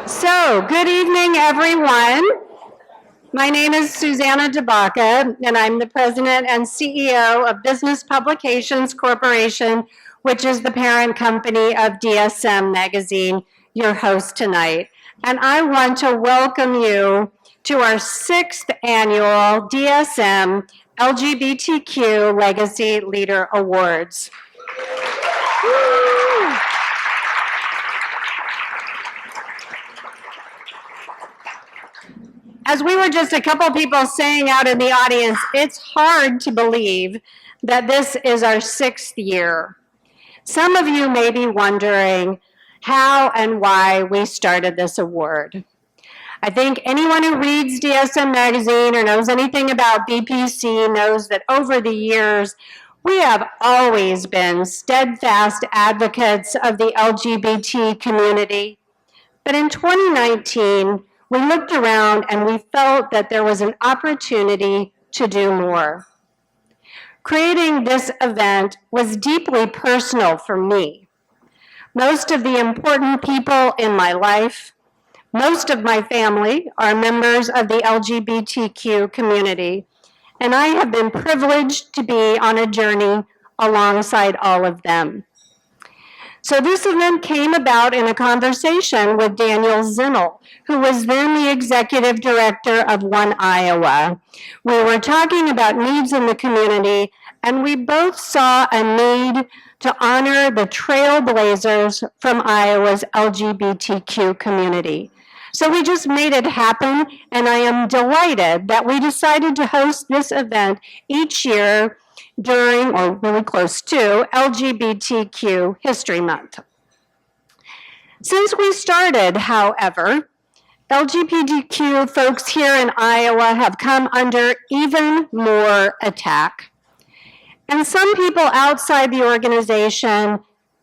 So, good evening, everyone. My name is Susanna DeBaca, and I'm the president and CEO of Business Publications Corporation, which is the parent company of DSM Magazine, your host tonight. And I want to welcome you to our 6th annual DSM LGBTQ Legacy Leader Awards. As we were just a couple people saying out in the audience, it's hard to believe that this is our 6th year. Some of you may be wondering how and why we started this award. I think anyone who reads DSM Magazine or knows anything about BPC knows that over the years, we have always been steadfast advocates of the LGBT community. But in 2019, we looked around and we felt that there was an opportunity to do more. Creating this event was deeply personal for me. Most of the important people in my life, most of my family are members of the LGBTQ community, and I have been privileged to be on a journey alongside all of them. So this event came about in a conversation with Daniel Zinnel, who was then the executive director of One Iowa. We were talking about needs in the community, and we both saw a need to honor the trailblazers from Iowa's LGBTQ community. So we just made it happen, and I am delighted that we decided to host this event each year during, or really close to, LGBTQ History Month. Since we started, however, LGBTQ folks here in Iowa have come under even more attack. And some people outside the organization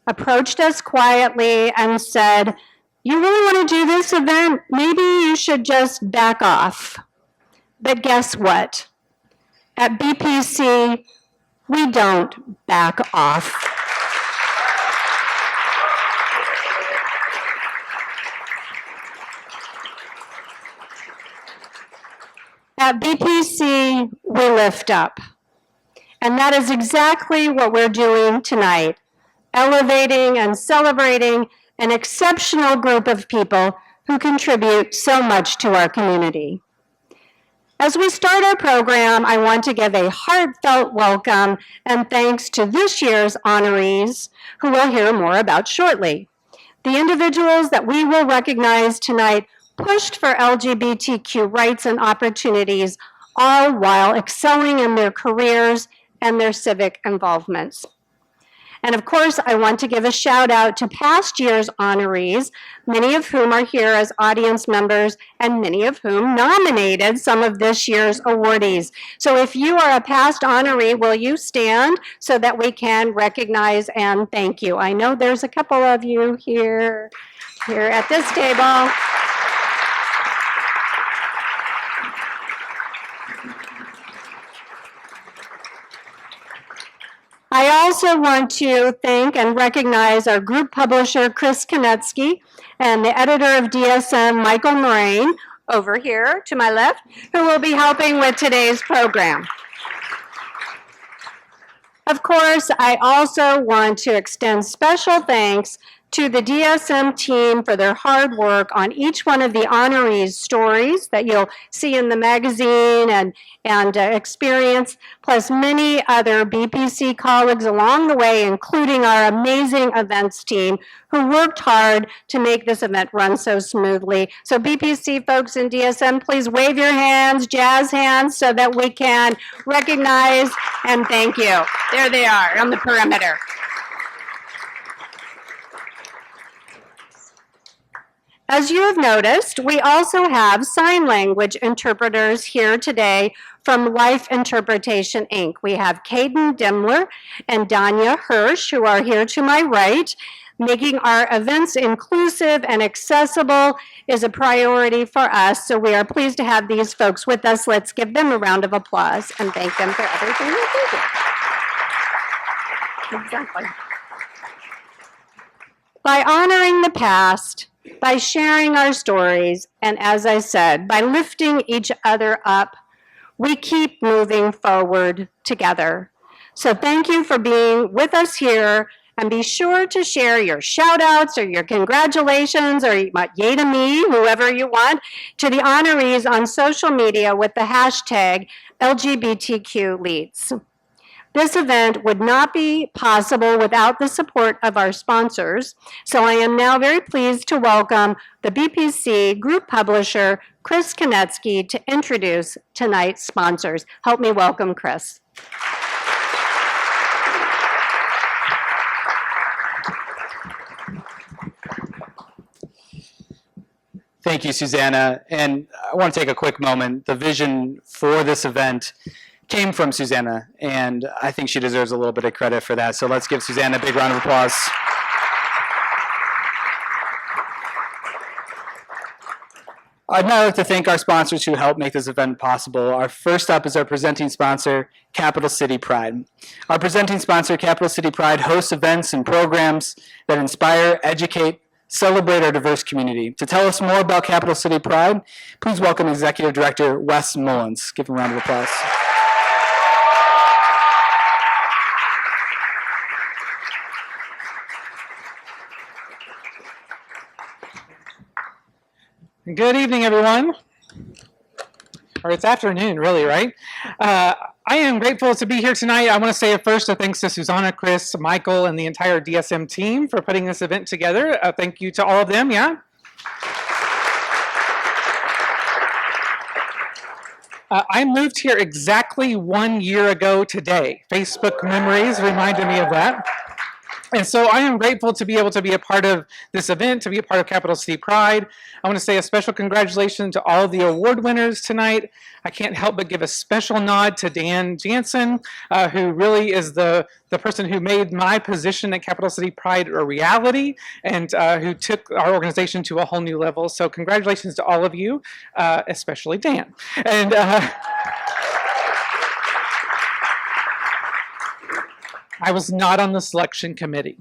approached us quietly and said, "You really want to do this event? Maybe you should just back off." But guess what? At BPC, we don't back off. At BPC, we lift up. And that is exactly what we're doing tonight, elevating and celebrating an exceptional group of people who contribute so much to our community. As we start our program, I want to give a heartfelt welcome and thanks to this year's honorees, who we'll hear more about shortly. The individuals that we will recognize tonight pushed for LGBTQ rights and opportunities, all while excelling in their careers and their civic involvements. And of course, I want to give a shout out to past year's honorees, many of whom are here as audience members and many of whom nominated some of this year's awardees. So if you are a past honoree, will you stand so that we can recognize and thank you? I know there's a couple of you here at this table. I also want to thank and recognize our group publisher, Chris Konetsky, and the editor of DSM, Michael Moraine, over here to my left, who will be helping with today's program. Of course, I also want to extend special thanks to the DSM team for their hard work on each one of the honorees' stories that you'll see in the magazine and experience, plus many other BPC colleagues along the way, including our amazing events team who worked hard to make this event run so smoothly. So BPC folks in DSM, please wave your hands, jazz hands, so that we can recognize and thank you. There they are on the perimeter. As you have noticed, we also have sign language interpreters here today from Life Interpretation, Inc. We have Caden Demler and Danya Hirsch, who are here to my right. Making our events inclusive and accessible is a priority for us, so we are pleased to have these folks with us. Let's give them a round of applause and thank them for everything they do. Exactly. By honoring the past, by sharing our stories, and as I said, by lifting each other up, we keep moving forward together. So thank you for being with us here, and be sure to share your shout outs or your congratulations or yay to me, whoever you want, to the honorees on social media with the hashtag LGBTQ Leads. This event would not be possible without the support of our sponsors, so I am now very pleased to welcome the BPC Group Publisher, Chris Konetsky, to introduce tonight's sponsors. Help me welcome Chris. Thank you, Susanna. And I want to take a quick moment. The vision for this event came from Susanna, and I think she deserves a little bit of credit for that. So let's give Susanna a big round of applause. I'd now like to thank our sponsors who helped make this event possible. Our first up is our presenting sponsor, Capital City Pride. Our presenting sponsor, Capital City Pride, hosts events and programs that inspire, educate, celebrate our diverse community. To tell us more about Capital City Pride, please welcome Executive Director Wes Mullins. Give him a round of applause. Good evening, everyone. Or it's afternoon, really, right? I am grateful to be here tonight. I want to say first a thanks to Susanna, Chris, Michael, and the entire DSM team for putting this event together. Thank you to all of them, yeah? I moved here exactly 1 year ago today. Facebook memories reminded me of that. And so I am grateful to be able to be a part of this event, to be a part of Capital City Pride. I want to say a special congratulations to all of the award winners tonight. I can't help but give a special nod to Dan Jansen, who really is the person who made my position at Capital City Pride a reality, and who took our organization to a whole new level. So congratulations to all of you, especially Dan. And I was not on the selection committee.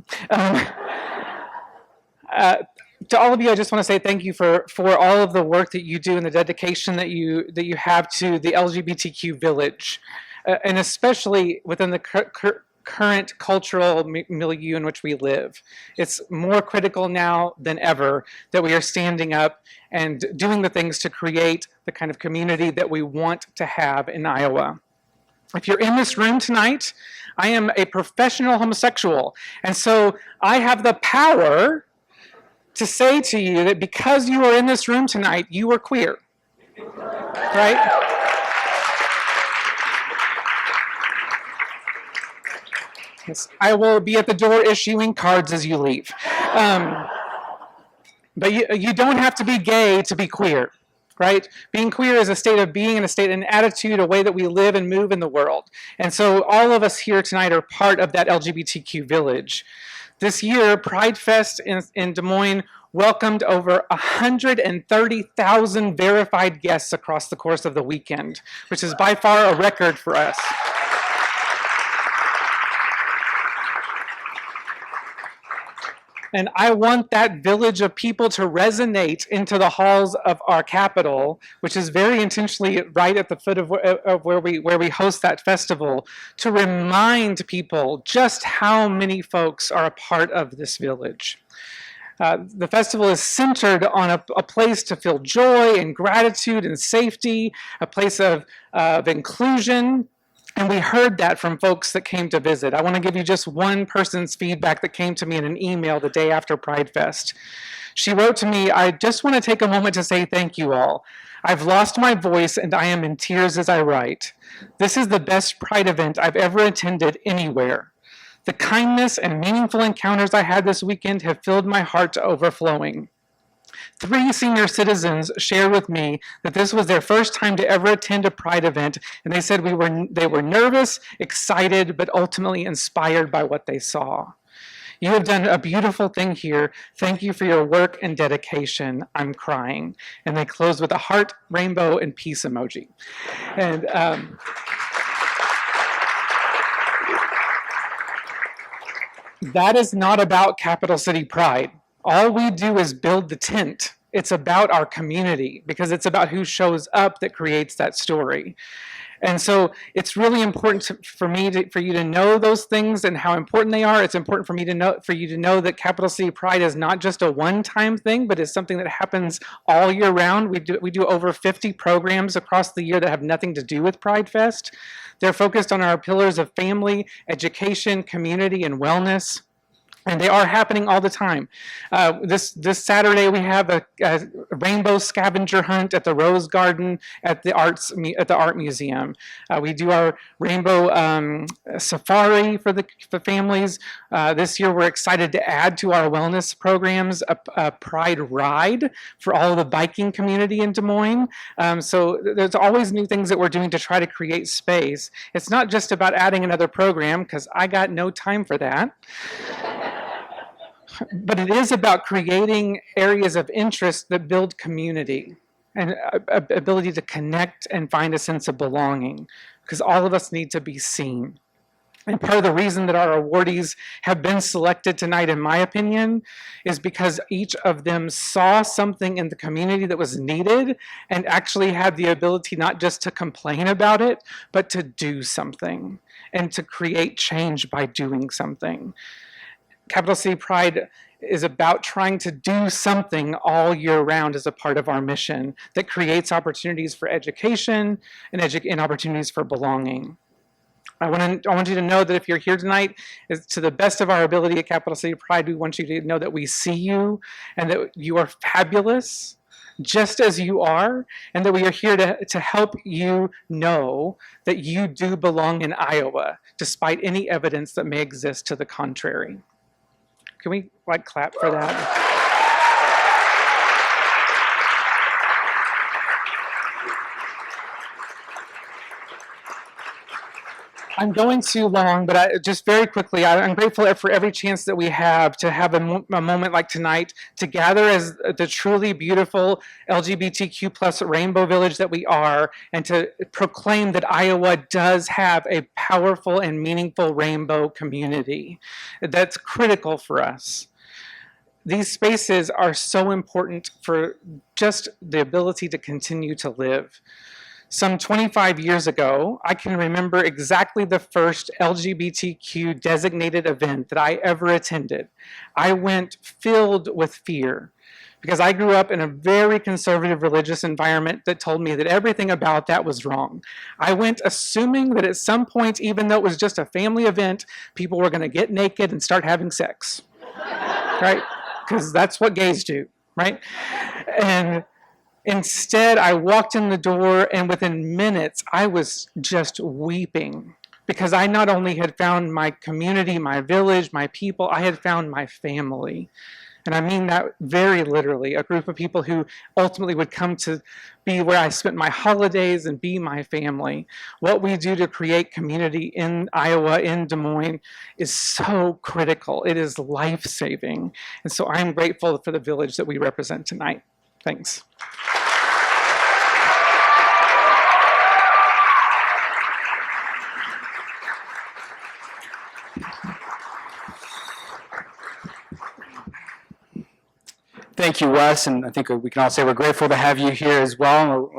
To all of you, I just want to say thank you for all of the work that you do and the dedication that you have to the LGBTQ village, and especially within the current cultural milieu in which we live. It's more critical now than ever that we are standing up and doing the things to create the kind of community that we want to have in Iowa. If you're in this room tonight, I am a professional homosexual, and so I have the power to say to you that because you are in this room tonight, you are queer, right? Yes, I will be at the door issuing cards as you leave. But you don't have to be gay to be queer. Right? Being queer is a state of being and a state, an attitude, a way that we live and move in the world. And so all of us here tonight are part of that LGBTQ village. This year, Pride Fest in Des Moines welcomed over 130,000 verified guests across the course of the weekend, which is by far a record for us. And I want that village of people to resonate into the halls of our capital, which is very intentionally right at the foot of where we host that festival, to remind people just how many folks are a part of this village. The festival is centered on a place to feel joy and gratitude and safety, a place of inclusion. And we heard that from folks that came to visit. I want to give you just one person's feedback that came to me in an email the day after Pride Fest. She wrote to me, "I just want to take a moment to say thank you all. I've lost my voice and I am in tears as I write. This is the best Pride event I've ever attended anywhere. The kindness and meaningful encounters I had this weekend have filled my heart to overflowing. 3 senior citizens shared with me that this was their first time to ever attend a Pride event, and they said they were nervous, excited, but ultimately inspired by what they saw. You have done a beautiful thing here. Thank you for your work and dedication. I'm crying." And they closed with a heart, rainbow, and peace emoji. And that is not about Capital City Pride. All we do is build the tent. It's about our community because it's about who shows up that creates that story. And so it's really important for you to know those things and how important they are. It's important for you to know that Capital City Pride is not just a one-time thing, but it's something that happens all year round. We do over 50 programs across the year that have nothing to do with Pride Fest. They're focused on our pillars of family, education, community, and wellness. And they are happening all the time. This Saturday we have a rainbow scavenger hunt at the Rose Garden at the Art Museum. We do our rainbow safari for the families. This year we're excited to add to our wellness programs a Pride Ride for all of the biking community in Des Moines. So there's always new things that we're doing to try to create space. It's not just about adding another program, because I got no time for that. But it is about creating areas of interest that build community and ability to connect and find a sense of belonging, because all of us need to be seen. And part of the reason that our awardees have been selected tonight, in my opinion, is because each of them saw something in the community that was needed and actually had the ability not just to complain about it, but to do something and to create change by doing something. Capital City Pride is about trying to do something all year round as a part of our mission that creates opportunities for education and opportunities for belonging. I want you to know that if you're here tonight, to the best of our ability at Capital City Pride, we want you to know that we see you and that you are fabulous, just as you are, and that we are here to help you know that you do belong in Iowa, despite any evidence that may exist to the contrary. Can we clap for that? I'm going too long, but just very quickly, I'm grateful for every chance that we have to have a moment like tonight to gather as the truly beautiful LGBTQ plus rainbow village that we are, and to proclaim that Iowa does have a powerful and meaningful rainbow community. That's critical for us. These spaces are so important for just the ability to continue to live. Some 25 years ago, I can remember exactly the first LGBTQ designated event that I ever attended. I went filled with fear because I grew up in a very conservative religious environment that told me that everything about that was wrong. I went assuming that at some point, even though it was just a family event, people were going to get naked and start having sex, right? Because that's what gays do, right? And instead, I walked in the door, and within minutes, I was just weeping because I not only had found my community, my village, my people, I had found my family. And I mean that very literally, a group of people who ultimately would come to be where I spent my holidays and be my family. What we do to create community in Iowa, in Des Moines, is so critical. It is life-saving. And so I'm grateful for the village that we represent tonight. Thanks. Thank you, Wes, and I think we can all say we're grateful to have you here as well.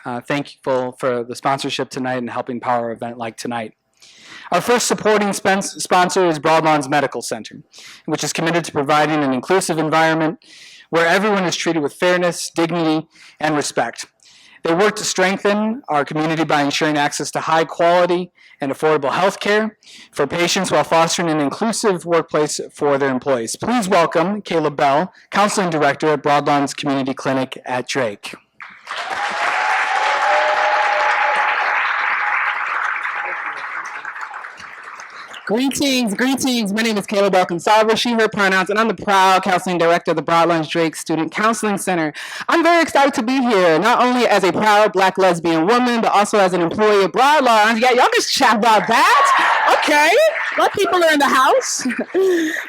We're thankful for the sponsorship tonight and helping power an event like tonight. Our first supporting sponsor is Broadlawns Medical Center, which is committed to providing an inclusive environment where everyone is treated with fairness, dignity, and respect. They work to strengthen our community by ensuring access to high quality and affordable health care for patients while fostering an inclusive workplace for their employees. Please welcome Caleb Bell, Counseling Director at Broadlawns Community Clinic at Drake. Greetings, greetings. My name is Kayla Belkin-Salver, she, her pronouns, and I'm the proud counseling director of the Broadlands Drake Student Counseling Center. I'm very excited to be here, not only as a proud Black lesbian woman, but also as an employee of Broadlands. Yeah, y'all just chat about that. Okay. What people are in the house?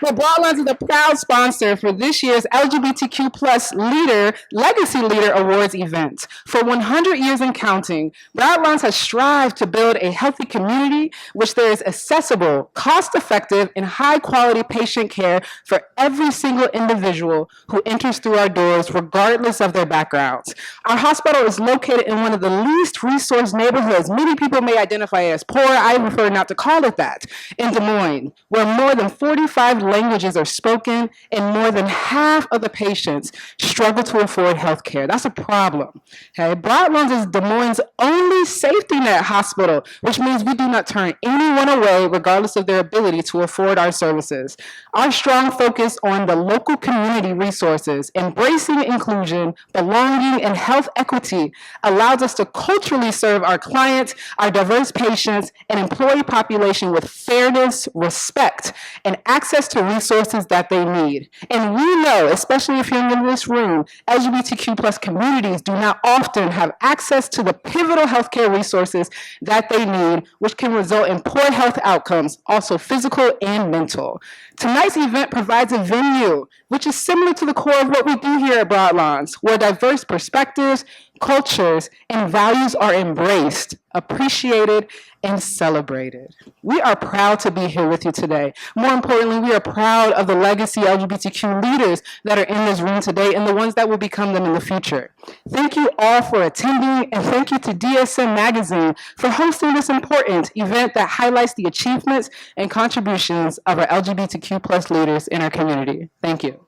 Well, Broadlands is a proud sponsor for this year's LGBTQ plus Legacy Leader Awards event. For 100 years and counting, Broadlands has strived to build a healthy community which there is accessible, cost-effective, and high-quality patient care for every single individual who enters through our doors, regardless of their backgrounds. Our hospital is located in one of the least resourced neighborhoods. Many people may identify as poor. I prefer not to call it that. In Des Moines, where more than 45 languages are spoken and more than half of the patients struggle to afford health care. That's a problem. Okay? Broadlands is Des Moines' only safety net hospital, which means we do not turn anyone away regardless of their ability to afford our services. Our strong focus on the local community resources, embracing inclusion, belonging, and health equity allows us to culturally serve our clients, our diverse patients, and employee population with fairness, respect, and access to resources that they need. And we know, especially if you're in this room, LGBTQ plus communities do not often have access to the pivotal healthcare resources that they need, which can result in poor health outcomes, also physical and mental. Tonight's event provides a venue which is similar to the core of what we do here at Broadlands, where diverse perspectives, cultures, and values are embraced, appreciated, and celebrated. We are proud to be here with you today. More importantly, we are proud of the legacy LGBTQ leaders that are in this room today and the ones that will become them in the future. Thank you all for attending, and thank you to DSM Magazine for hosting this important event that highlights the achievements and contributions of our LGBTQ plus leaders in our community. Thank you.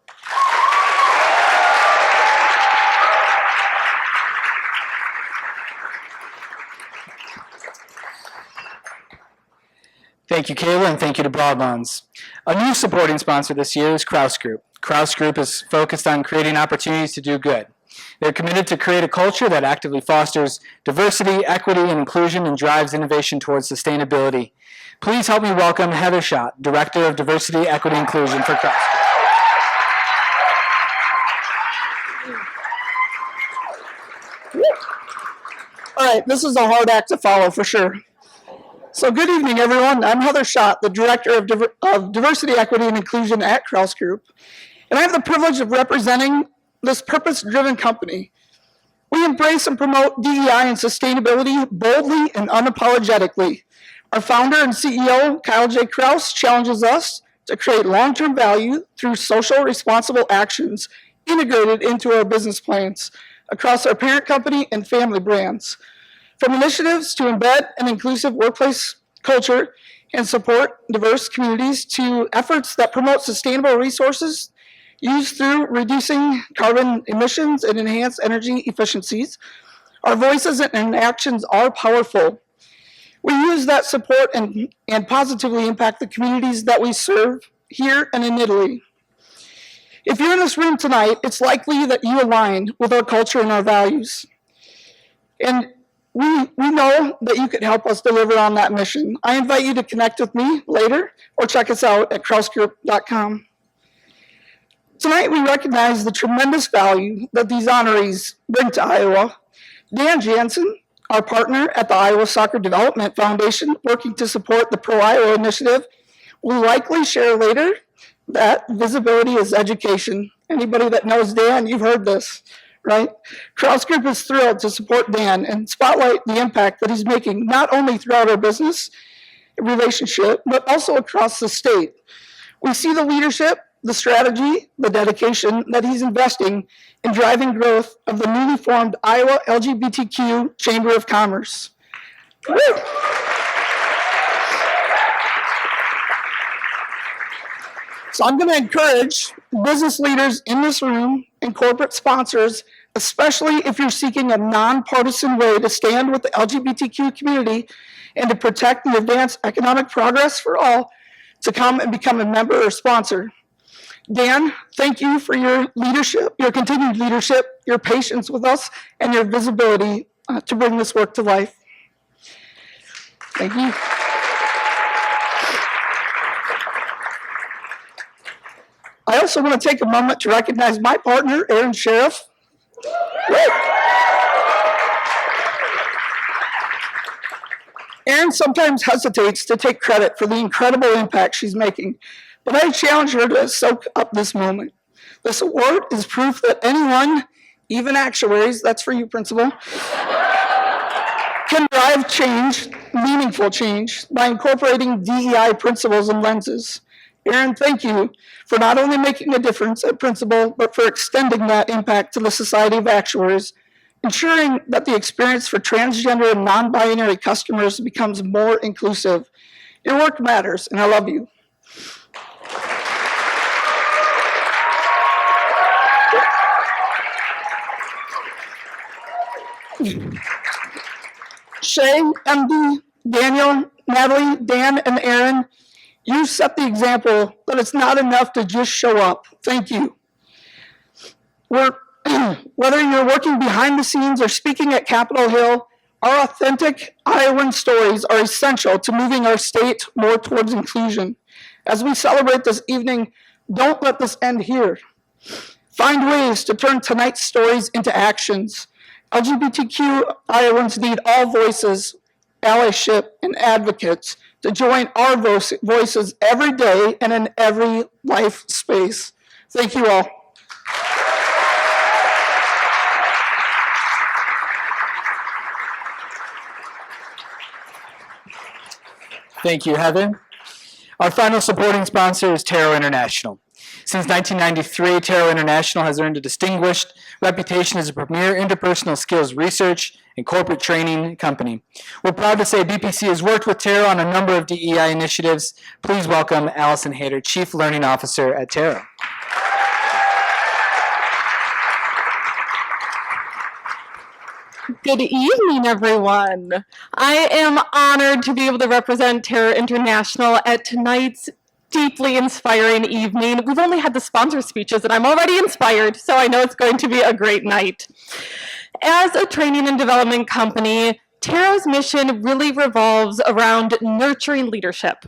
Thank you, Kayla, and thank you to Broadlands. A new supporting sponsor this year is Kraus Group. Kraus Group is focused on creating opportunities to do good. They're committed to create a culture that actively fosters diversity, equity, and inclusion and drives innovation towards sustainability. Please help me welcome Heather Schott, Director of Diversity, Equity, and Inclusion for Kraus Group. All right, this is a hard act to follow for sure. So good evening, everyone. I'm Heather Schott, the Director of Diversity, Equity, and Inclusion at Kraus Group. And I have the privilege of representing this purpose-driven company. We embrace and promote DEI and sustainability boldly and unapologetically. Our founder and CEO, Kyle J. Kraus, challenges us to create long-term value through social responsible actions integrated into our business plans across our parent company and family brands. From initiatives to embed an inclusive workplace culture and support diverse communities to efforts that promote sustainable resources used through reducing carbon emissions and enhance energy efficiencies, our voices and actions are powerful. We use that support and positively impact the communities that we serve here and in Italy. If you're in this room tonight, it's likely that you align with our culture and our values. And we know that you could help us deliver on that mission. I invite you to connect with me later or check us out at krausgroup.com. Tonight, we recognize the tremendous value that these honorees bring to Iowa. Dan Jansen, our partner at the Iowa Soccer Development Foundation, working to support the Pro Iowa initiative, will likely share later that visibility is education. Anybody that knows Dan, you've heard this, right? Kraus Group is thrilled to support Dan and spotlight the impact that he's making, not only throughout our business relationship, but also across the state. We see the leadership, the strategy, the dedication that he's investing in driving growth of the newly formed Iowa LGBTQ Chamber of Commerce. Woo! So I'm going to encourage business leaders in this room and corporate sponsors, especially if you're seeking a nonpartisan way to stand with the LGBTQ community and to protect and advance economic progress for all, to come and become a member or sponsor. Dan, thank you for your leadership, your continued leadership, your patience with us, and your visibility to bring this work to life. Thank you. I also want to take a moment to recognize my partner, Erin Sheriff. Erin sometimes hesitates to take credit for the incredible impact she's making, but I challenge her to soak up this moment. This award is proof that anyone, even actuaries, that's for you, Principal, can drive change, meaningful change, by incorporating DEI principles and lenses. Erin, thank you for not only making a difference at Principal, but for extending that impact to the Society of Actuaries, ensuring that the experience for transgender and non-binary customers becomes more inclusive. Your work matters, and I love you. Shea, MD, Daniel, Natali, Dan, and Erin, you set the example that it's not enough to just show up. Thank you. Whether you're working behind the scenes or speaking at Capitol Hill, our authentic Iowan stories are essential to moving our state more towards inclusion. As we celebrate this evening, don't let this end here. Find ways to turn tonight's stories into actions. LGBTQ Iowans need all voices, allyship, and advocates to join our voices every day and in every life space. Thank you all. Thank you, Heather. Our final supporting sponsor is Tarot International. Since 1993, Tarot International has earned a distinguished reputation as a premier interpersonal skills research and corporate training company. We're proud to say BPC has worked with Tarot on a number of DEI initiatives. Please welcome Allison Hayter, Chief Learning Officer at Tarot. Good evening, everyone. I am honored to be able to represent Tarot International at tonight's deeply inspiring evening. We've only had the sponsor speeches and I'm already inspired, so I know it's going to be a great night. As a training and development company, Tarot's mission really revolves around nurturing leadership,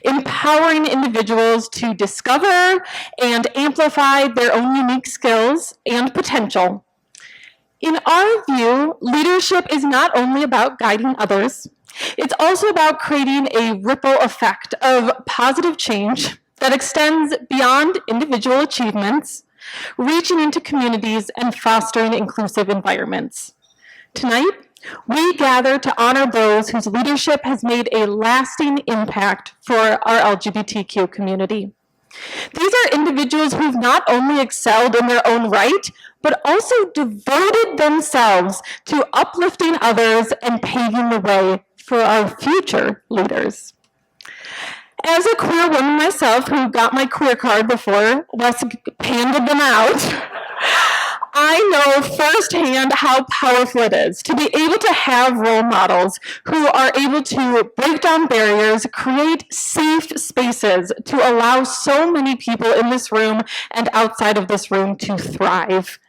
empowering individuals to discover and amplify their own unique skills and potential. In our view, leadership is not only about guiding others, it's also about creating a ripple effect of positive change that extends beyond individual achievements, reaching into communities and fostering inclusive environments. Tonight, we gather to honor those whose leadership has made a lasting impact for our LGBTQ community. These are individuals who've not only excelled in their own right, but also devoted themselves to uplifting others and paving the way for our future leaders. As a queer woman myself who got my queer card before Wes handed them out, I know firsthand how powerful it is to be able to have role models who are able to break down barriers, create safe spaces to allow so many people in this room and outside of this room to thrive.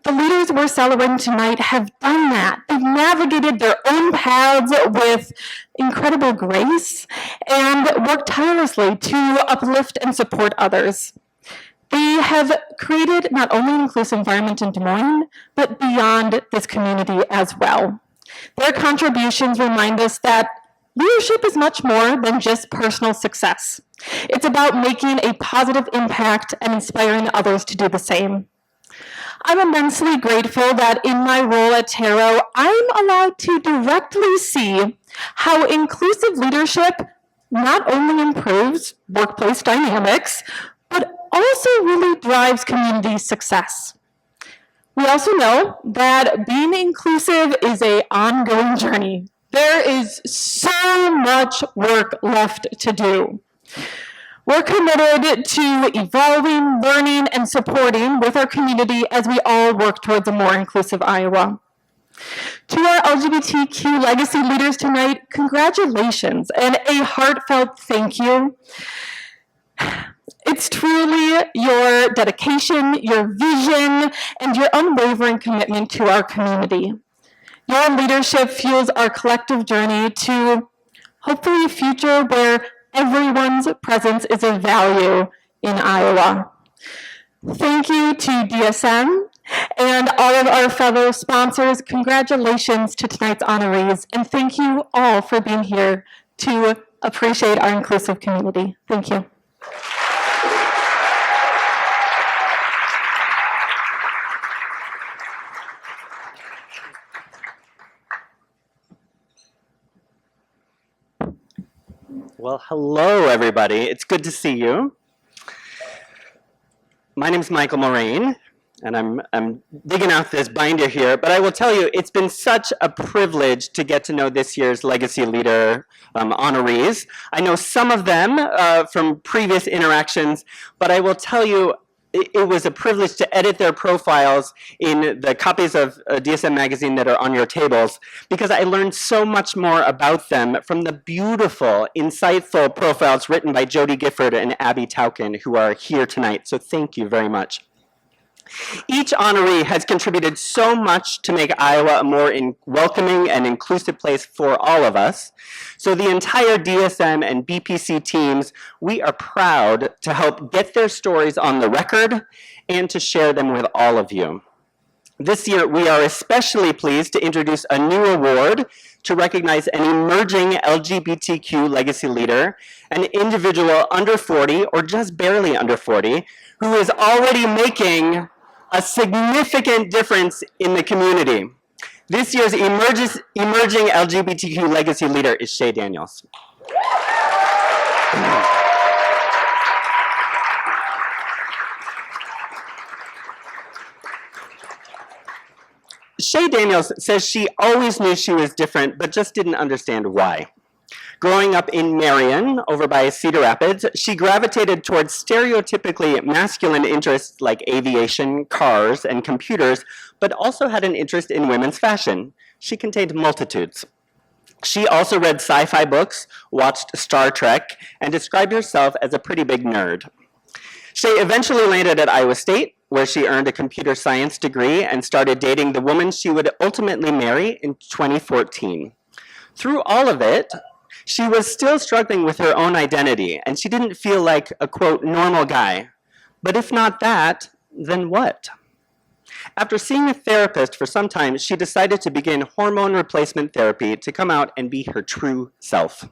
The leaders we're celebrating tonight have done that. They've navigated their own paths with incredible grace and worked tirelessly to uplift and support others. They have created not only an inclusive environment in Des Moines, but beyond this community as well. Their contributions remind us that leadership is much more than just personal success. It's about making a positive impact and inspiring others to do the same. I'm immensely grateful that in my role at Tarot, I'm allowed to directly see how inclusive leadership not only improves workplace dynamics, but also really drives community success. We also know that being inclusive is an ongoing journey. There is so much work left to do. We're committed to evolving, learning, and supporting with our community as we all work towards a more inclusive Iowa. To our LGBTQ legacy leaders tonight, congratulations and a heartfelt thank you. It's truly your dedication, your vision, and your unwavering commitment to our community. Your leadership fuels our collective journey to hopefully a future where everyone's presence is of value in Iowa. Thank you to DSM And all of our fellow sponsors, congratulations to tonight's honorees, and thank you all for being here to appreciate our inclusive community. Thank you. Well, hello, everybody. It's good to see you. My name is Michael Moraine, and I'm digging out this binder here, but I will tell you, it's been such a privilege to get to know this year's Legacy Leader honorees. I know some of them from previous interactions, but I will tell you, it was a privilege to edit their profiles in the copies of DSM magazine that are on your tables, because I learned so much more about them from the beautiful, insightful profiles written by Jody Gifford and Abby Tauken, who are here tonight. So thank you very much. Each honoree has contributed so much to make Iowa a more welcoming and inclusive place for all of us. So the entire DSM and BPC teams, we are proud to help get their stories on the record and to share them with all of you. This year, we are especially pleased to introduce a new award to recognize an emerging LGBTQ legacy leader, an individual under 40 or just barely under 40, who is already making a significant difference in the community. This year's emerging LGBTQ legacy leader is Shea Daniels. Shea Daniels says she always knew she was different, but just didn't understand why. Growing up in Marion, over by Cedar Rapids, she gravitated towards stereotypically masculine interests like aviation, cars, and computers, but also had an interest in women's fashion. She contained multitudes. She also read sci-fi books, watched Star Trek, and described herself as a pretty big nerd. Shea eventually landed at Iowa State, where she earned a computer science degree and started dating the woman she would ultimately marry in 2014. Through all of it, she was still struggling with her own identity, and she didn't feel like a, quote, normal guy. But if not that, then what? After seeing a therapist for some time, she decided to begin hormone replacement therapy to come out and be her true self.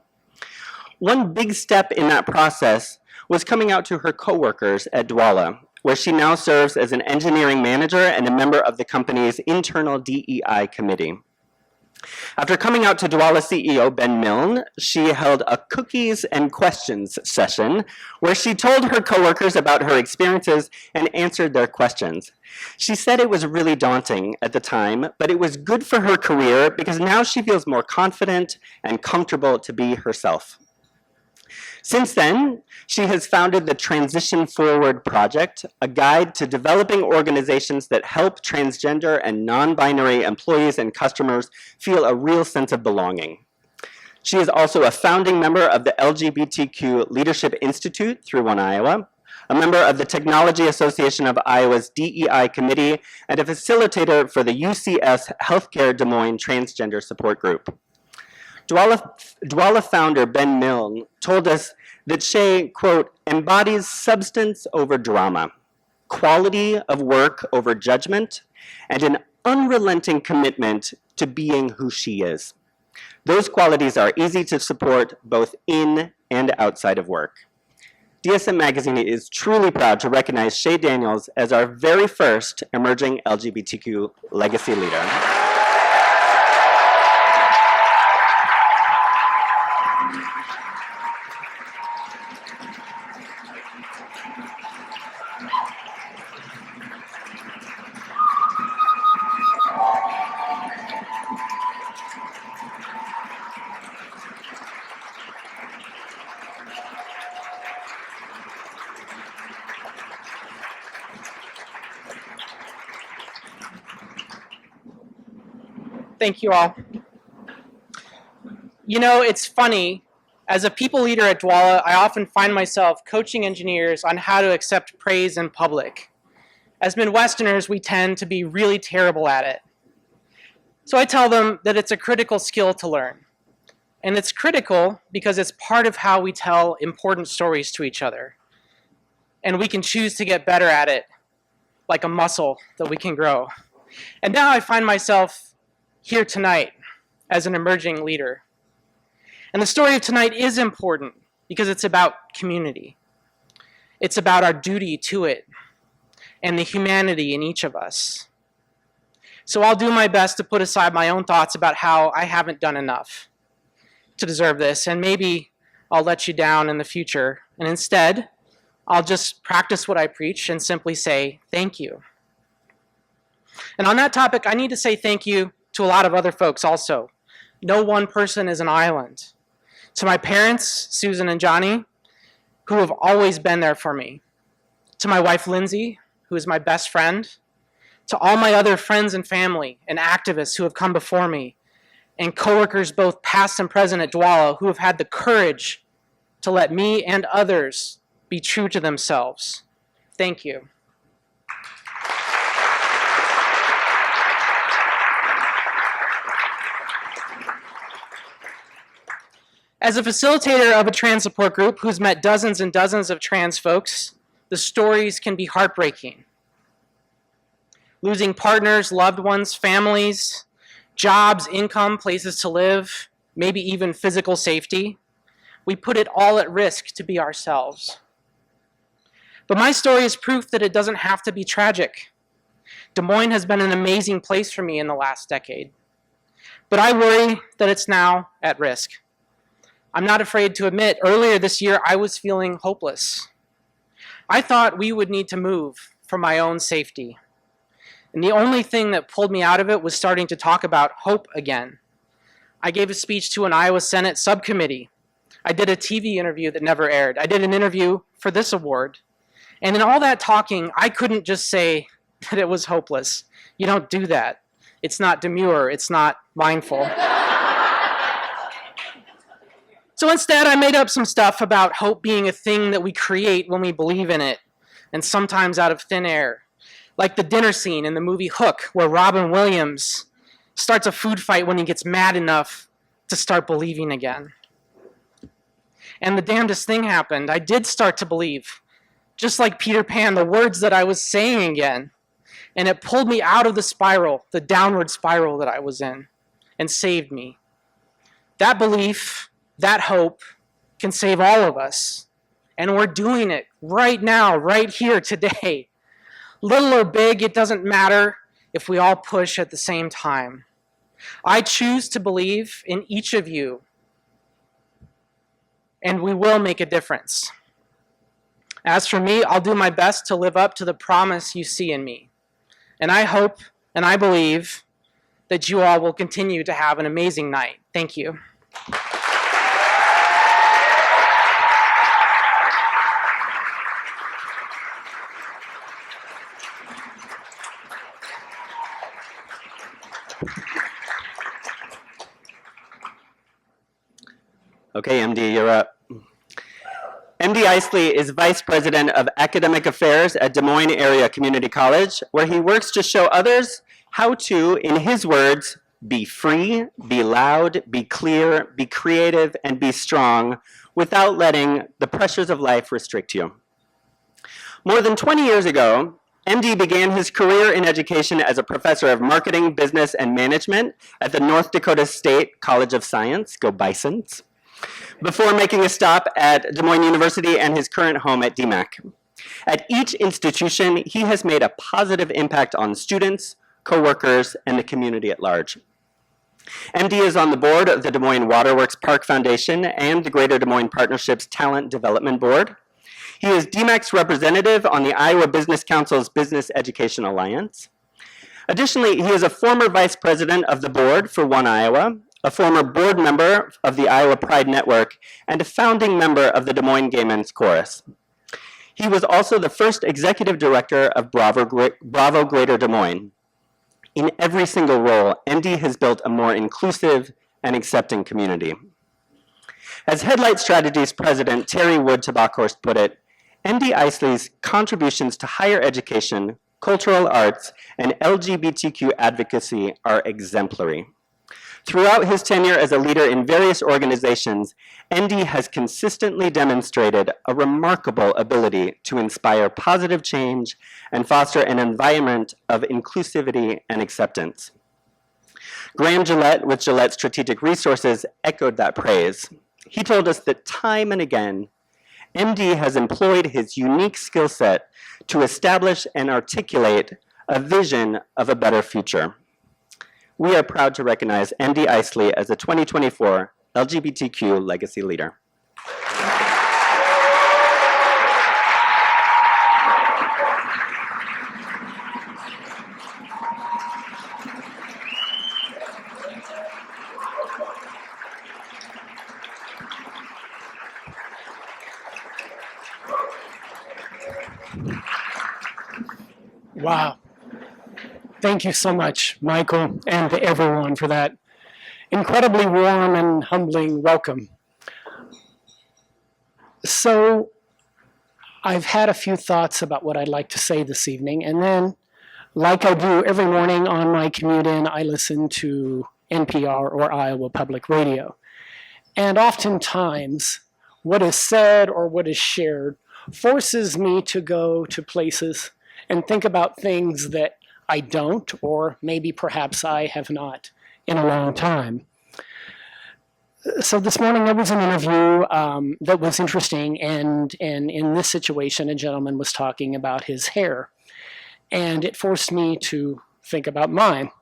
One big step in that process was coming out to her coworkers at Dwala, where she now serves as an engineering manager and a member of the company's internal DEI committee. After coming out to Dwala CEO Ben Milne, she held a cookies and questions session where she told her coworkers about her experiences and answered their questions. She said it was really daunting at the time, but it was good for her career because now she feels more confident and comfortable to be herself. Since then, she has founded the Transition Forward Project, a guide to developing organizations that help transgender and non-binary employees and customers feel a real sense of belonging. She is also a founding member of the LGBTQ Leadership Institute through One Iowa, a member of the Technology Association of Iowa's DEI Committee, and a facilitator for the UCS Healthcare Des Moines Transgender Support Group. Dwala founder Ben Milne told us that Shea, quote, embodies substance over drama, quality of work over judgment, and an unrelenting commitment to being who she is. Those qualities are easy to support both in and outside of work. DSM Magazine is truly proud to recognize Shea Daniels as our very first emerging LGBTQ legacy leader. Thank you all. You know, it's funny. As a people leader at Dwala, I often find myself coaching engineers on how to accept praise in public. As Midwesterners, we tend to be really terrible at it. So I tell them that it's a critical skill to learn. And it's critical because it's part of how we tell important stories to each other. And we can choose to get better at it, like a muscle that we can grow. And now I find myself here tonight as an emerging leader. And the story of tonight is important because it's about community. It's about our duty to it and the humanity in each of us. So I'll do my best to put aside my own thoughts about how I haven't done enough to deserve this, and maybe I'll let you down in the future. And instead, I'll just practice what I preach and simply say thank you. And on that topic, I need to say thank you to a lot of other folks also. No one person is an island. To my parents, Susan and Johnny, who have always been there for me. To my wife, Lindsay, who is my best friend. To all my other friends and family and activists who have come before me, and coworkers both past and present at Dwala who have had the courage to let me and others be true to themselves. Thank you. As a facilitator of a trans support group who's met dozens and dozens of trans folks, the stories can be heartbreaking. Losing partners, loved ones, families, jobs, income, places to live, maybe even physical safety. We put it all at risk to be ourselves. But my story is proof that it doesn't have to be tragic. Des Moines has been an amazing place for me in the last decade. But I worry that it's now at risk. I'm not afraid to admit, earlier this year, I was feeling hopeless. I thought we would need to move for my own safety. And the only thing that pulled me out of it was starting to talk about hope again. I gave a speech to an Iowa Senate subcommittee. I did a TV interview that never aired. I did an interview for this award. And in all that talking, I couldn't just say that it was hopeless. You don't do that. It's not demure. It's not mindful. So instead, I made up some stuff about hope being a thing that we create when we believe in it, and sometimes out of thin air. Like the dinner scene in the movie Hook, where Robin Williams starts a food fight when he gets mad enough to start believing again. And the damnedest thing happened. I did start to believe, just like Peter Pan, the words that I was saying again. And it pulled me out of the spiral, the downward spiral that I was in, and saved me. That belief, that hope, can save all of us. And we're doing it right now, right here, today. Little or big, it doesn't matter if we all push at the same time. I choose to believe in each of you, and we will make a difference. As for me, I'll do my best to live up to the promise you see in me. And I hope and I believe that you all will continue to have an amazing night. Thank you. Okay, MD, you're up. MD Isley is Vice President of Academic Affairs at Des Moines Area Community College, where he works to show others how to, in his words, be free, be loud, be clear, be creative, and be strong without letting the pressures of life restrict you. More than 20 years ago, MD began his career in education as a professor of marketing, business, and management at the North Dakota State College of Science, go Bisons, before making a stop at Des Moines University and his current home at DMAC. At each institution, he has made a positive impact on students, coworkers, and the community at large. MD is on the board of the Des Moines Waterworks Park Foundation and the Greater Des Moines Partnership's Talent Development Board. He is DMAC's representative on the Iowa Business Council's Business Education Alliance. Additionally, he is a former vice president of the board for One Iowa, a former board member of the Iowa Pride Network, and a founding member of the Des Moines Gay Men's Chorus. He was also the first executive director of Bravo Greater Des Moines. In every single role, MD has built a more inclusive and accepting community. As Headlight Strategies president Terry Wood Tabakhorst put it, MD Isley's contributions to higher education, cultural arts, and LGBTQ advocacy are exemplary. Throughout his tenure as a leader in various organizations, ND has consistently demonstrated a remarkable ability to inspire positive change and foster an environment of inclusivity and acceptance. Graham Gillette with Gillette Strategic Resources echoed that praise. He told us that time and again, MD has employed his unique skill set to establish and articulate a vision of a better future. We are proud to recognize MD Isley as a 2024 LGBTQ Legacy Leader. Wow. Thank you so much, Michael, and to everyone for that incredibly warm and humbling welcome. So, I've had a few thoughts about what I'd like to say this evening, and then, like I do every morning on my commute in, I listen to NPR or Iowa Public Radio. And oftentimes, what is said or what is shared forces me to go to places and think about things that I don't, or maybe perhaps I have not in a long time. So this morning there was an interview that was interesting, and in this situation, a gentleman was talking about his hair, and it forced me to think about mine.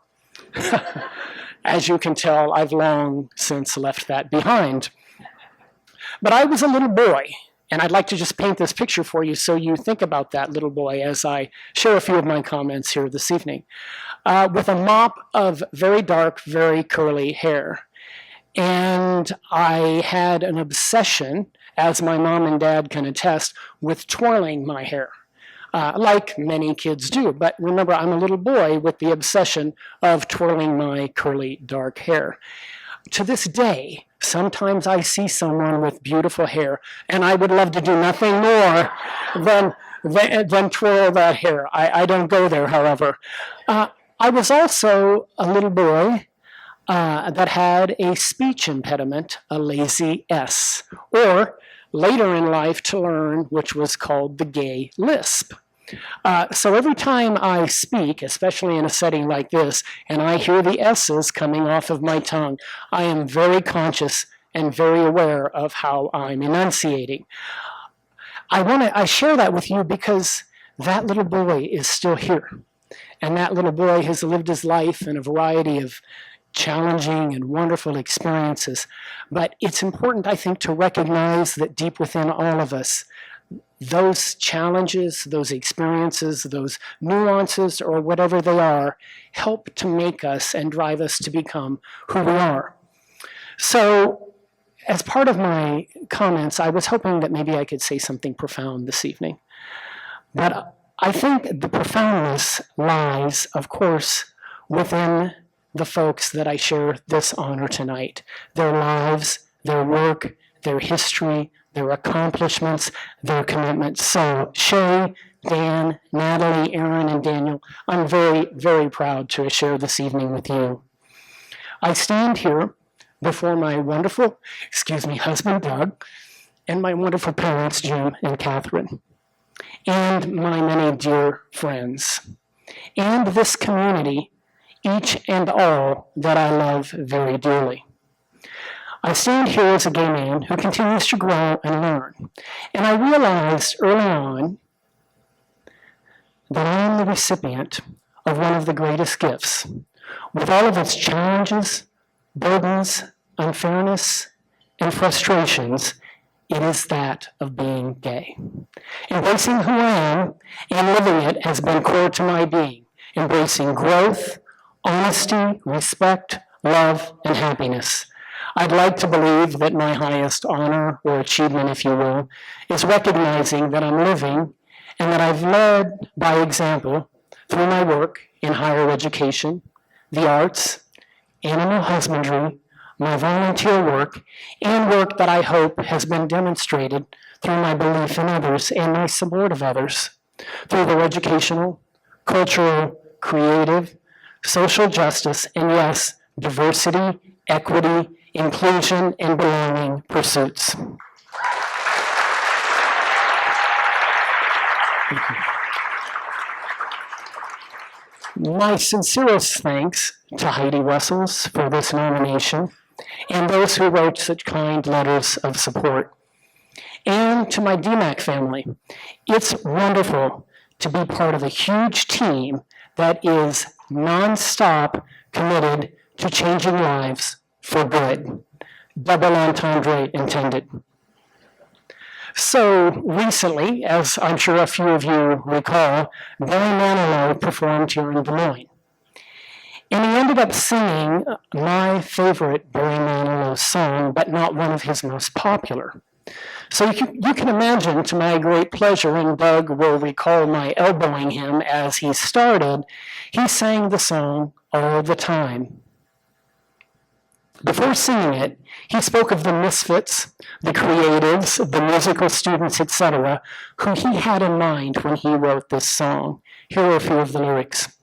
As you can tell, I've long since left that behind. But I was a little boy, and I'd like to just paint this picture for you so you think about that little boy as I share a few of my comments here this evening. With a mop of very dark, very curly hair. And I had an obsession, as my mom and dad can attest, with twirling my hair, like many kids do. But remember, I'm a little boy with the obsession of twirling my curly, dark hair. To this day, sometimes I see someone with beautiful hair, and I would love to do nothing more than twirl that hair. I don't go there, however. I was also a little boy that had a speech impediment, a lazy S, or later in life to learn, which was called the gay lisp. So every time I speak, especially in a setting like this, and I hear the S's coming off of my tongue, I am very conscious and very aware of how I'm enunciating. I share that with you because that little boy is still here. And that little boy has lived his life in a variety of challenging and wonderful experiences. But it's important, I think, to recognize that deep within all of us, those challenges, those experiences, those nuances, or whatever they are, help to make us and drive us to become who we are. So, as part of my comments, I was hoping that maybe I could say something profound this evening. But I think the profoundness lies, of course, within the folks that I share this honor tonight. Their lives, their work, their history, their accomplishments, their commitments. So Shea, Dan, Natali, Erin, and Daniel, I'm very, very proud to share this evening with you. I stand here before my wonderful, husband, Doug, and my wonderful parents, Jim and Catherine, and my many dear friends, and this community, each and all that I love very dearly. I stand here as a gay man who continues to grow and learn. And I realized early on that I am the recipient of one of the greatest gifts. With all of its challenges, burdens, unfairness, and frustrations, it is that of being gay. Embracing who I am and living it has been core to my being. Embracing growth, honesty, respect, love, and happiness. I'd like to believe that my highest honor or achievement, if you will, is recognizing that I'm living and that I've led by example through my work in higher education, the arts, animal husbandry, my volunteer work, and work that I hope has been demonstrated through my belief in others and my support of others, through their educational, cultural, creative, social justice, and yes, diversity, equity, inclusion, and belonging pursuits. My sincerest thanks to Heidi Wessels for this nomination and those who wrote such kind letters of support. And to my DMAC family, it's wonderful to be part of a huge team that is nonstop committed to changing lives for good. Double entendre intended. So recently, as I'm sure a few of you recall, Barry Manilow performed here in Des Moines. And he ended up singing my favorite Barry Manilow song, but not one of his most popular. So you can imagine, to my great pleasure, and Doug will recall my elbowing him as he started, he sang the song all the time. Before singing it, he spoke of the misfits, the creatives, the musical students, etc., who he had in mind when he wrote this song. Here are a few of the lyrics.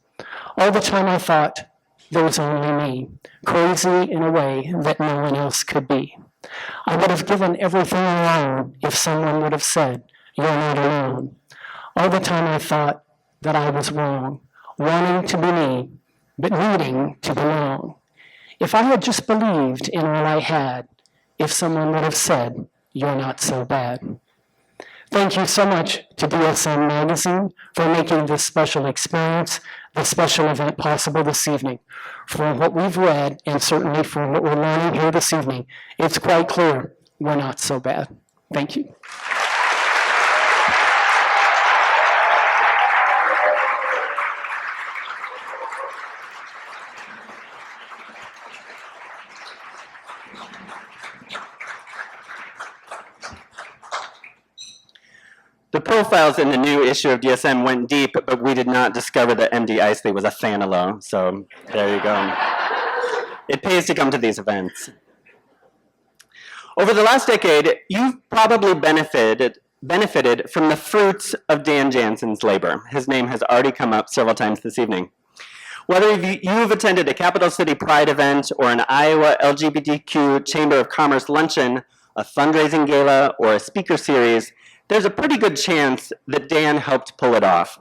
All the time I thought there was only me, crazy in a way that no one else could be. I would have given everything alone if someone would have said, "You're not alone." All the time I thought that I was wrong, wanting to be me, but needing to belong. If I had just believed in all I had, if someone would have said, "You're not so bad." Thank you so much to DSM Magazine for making this special experience, this special event possible this evening. From what we've read, and certainly from what we're learning here this evening, it's quite clear we're not so bad. Thank you. The profiles in the new issue of DSM went deep, but we did not discover that MD Isley was a Thanalo, so there you go. It pays to come to these events. Over the last decade, you've probably benefited from the fruits of Dan Jansen's labor. His name has already come up several times this evening. Whether you've attended a Capital City Pride event or an Iowa LGBTQ Chamber of Commerce luncheon, a fundraising gala, or a speaker series, there's a pretty good chance that Dan helped pull it off.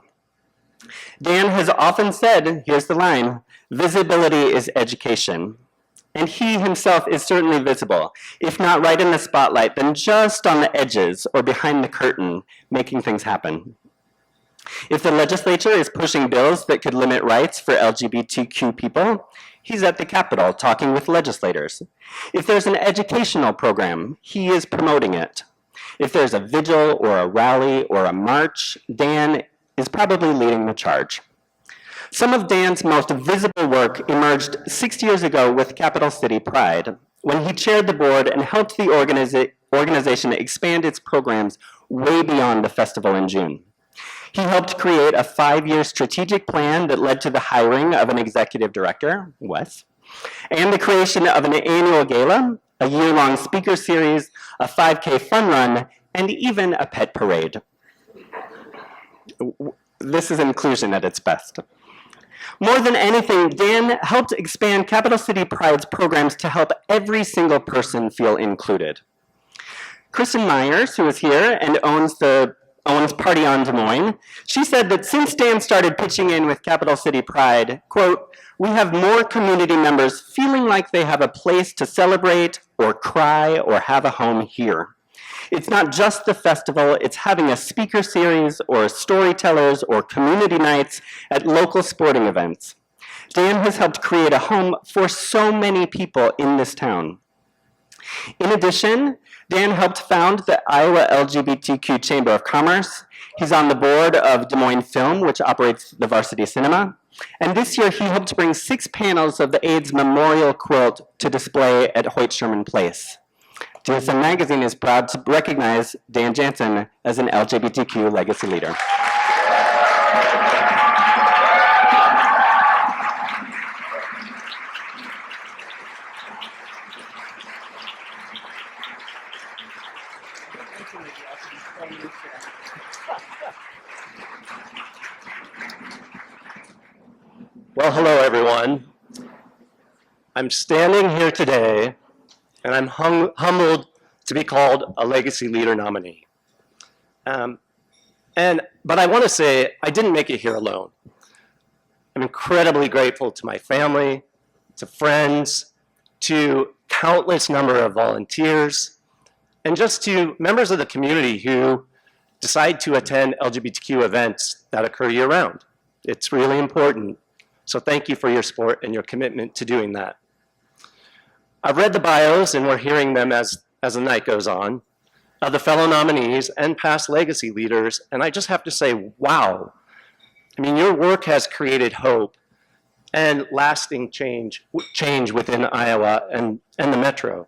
Dan has often said, here's the line, visibility is education. And he himself is certainly visible, if not right in the spotlight, then just on the edges or behind the curtain, making things happen. If the legislature is pushing bills that could limit rights for LGBTQ people, he's at the Capitol talking with legislators. If there's an educational program, he is promoting it. If there's a vigil or a rally or a march, Dan is probably leading the charge. Some of Dan's most visible work emerged 6 years ago with Capital City Pride, when he chaired the board and helped the organization expand its programs way beyond the festival in June. He helped create a 5-year strategic plan that led to the hiring of an executive director, Wes, and the creation of an annual gala, a year-long speaker series, a 5K fun run, and even a pet parade. This is inclusion at its best. More than anything, Dan helped expand Capital City Pride's programs to help every single person feel included. Kristen Myers, who is here and owns Party on Des Moines, she said that since Dan started pitching in with Capital City Pride, quote, "We have more community members feeling like they have a place to celebrate or cry or have a home here. It's not just the festival, it's having a speaker series or storytellers or community nights at local sporting events. Dan has helped create a home for so many people in this town." In addition, Dan helped found the Iowa LGBTQ Chamber of Commerce. He's on the board of Des Moines Film, which operates the Varsity Cinema. And this year, he helped bring 6 panels of the AIDS memorial quilt to display at Hoyt Sherman Place. DSM Magazine is proud to recognize Dan Jansen as an LGBTQ legacy leader. Well, hello, everyone. I'm standing here today, and I'm humbled to be called a Legacy Leader nominee. But I want to say I didn't make it here alone. I'm incredibly grateful to my family, to friends, to countless number of volunteers, and just to members of the community who decide to attend LGBTQ events that occur year-round. It's really important. So thank you for your support and your commitment to doing that. I've read the bios, and we're hearing them as the night goes on, of the fellow nominees and past legacy leaders, and I just have to say, wow. I mean, your work has created hope and lasting change within Iowa and the Metro.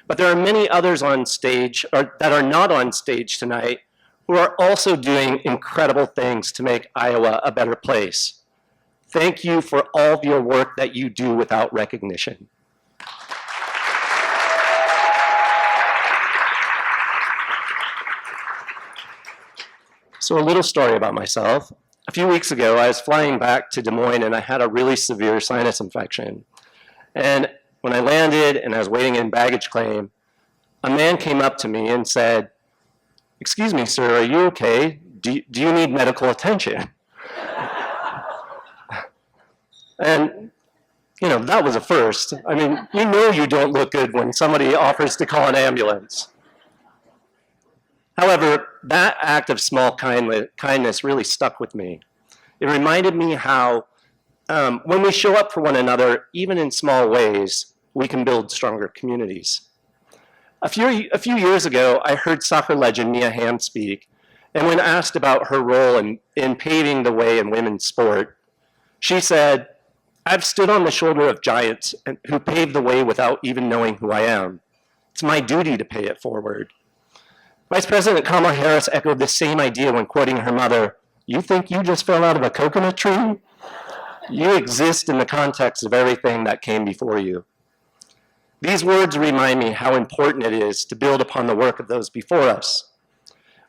But there are many others on stage, or that are not on stage tonight, who are also doing incredible things to make Iowa a better place. Thank you for all of your work that you do without recognition. So a little story about myself. A few weeks ago, I was flying back to Des Moines and I had a really severe sinus infection. And when I landed and I was waiting in baggage claim, a man came up to me and said, "Excuse me, sir, are you okay? Do you need medical attention?" And, you know, that was a first. I mean, you know you don't look good when somebody offers to call an ambulance. However, that act of small kindness really stuck with me. It reminded me how when we show up for one another, even in small ways, we can build stronger communities. A few years ago, I heard soccer legend Mia Hamm speak, and when asked about her role in paving the way in women's sport, she said, "I've stood on the shoulder of giants who paved the way without even knowing who I am. It's my duty to pay it forward." Vice President Kamala Harris echoed the same idea when quoting her mother, "You think you just fell out of a coconut tree? You exist in the context of everything that came before you." These words remind me how important it is to build upon the work of those before us.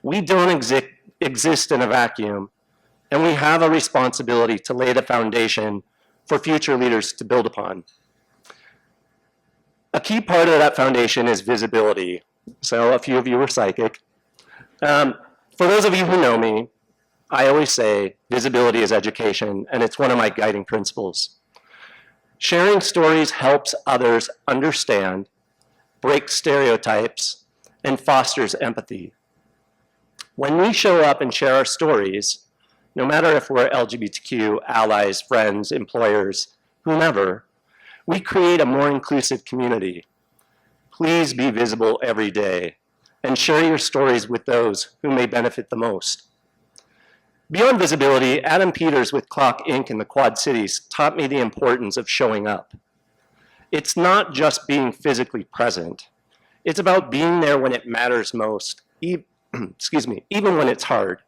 We don't exist in a vacuum, and we have a responsibility to lay the foundation for future leaders to build upon. A key part of that foundation is visibility. So a few of you are psychic. For those of you who know me, I always say visibility is education, and it's one of my guiding principles. Sharing stories helps others understand, breaks stereotypes, and fosters empathy. When we show up and share our stories, no matter if we're LGBTQ allies, friends, employers, whomever, we create a more inclusive community. Please be visible every day and share your stories with those who may benefit the most. Beyond visibility, Adam Peters with Clock Inc. in the Quad Cities taught me the importance of showing up. It's not just being physically present. It's about being there when it matters most, even when it's hard.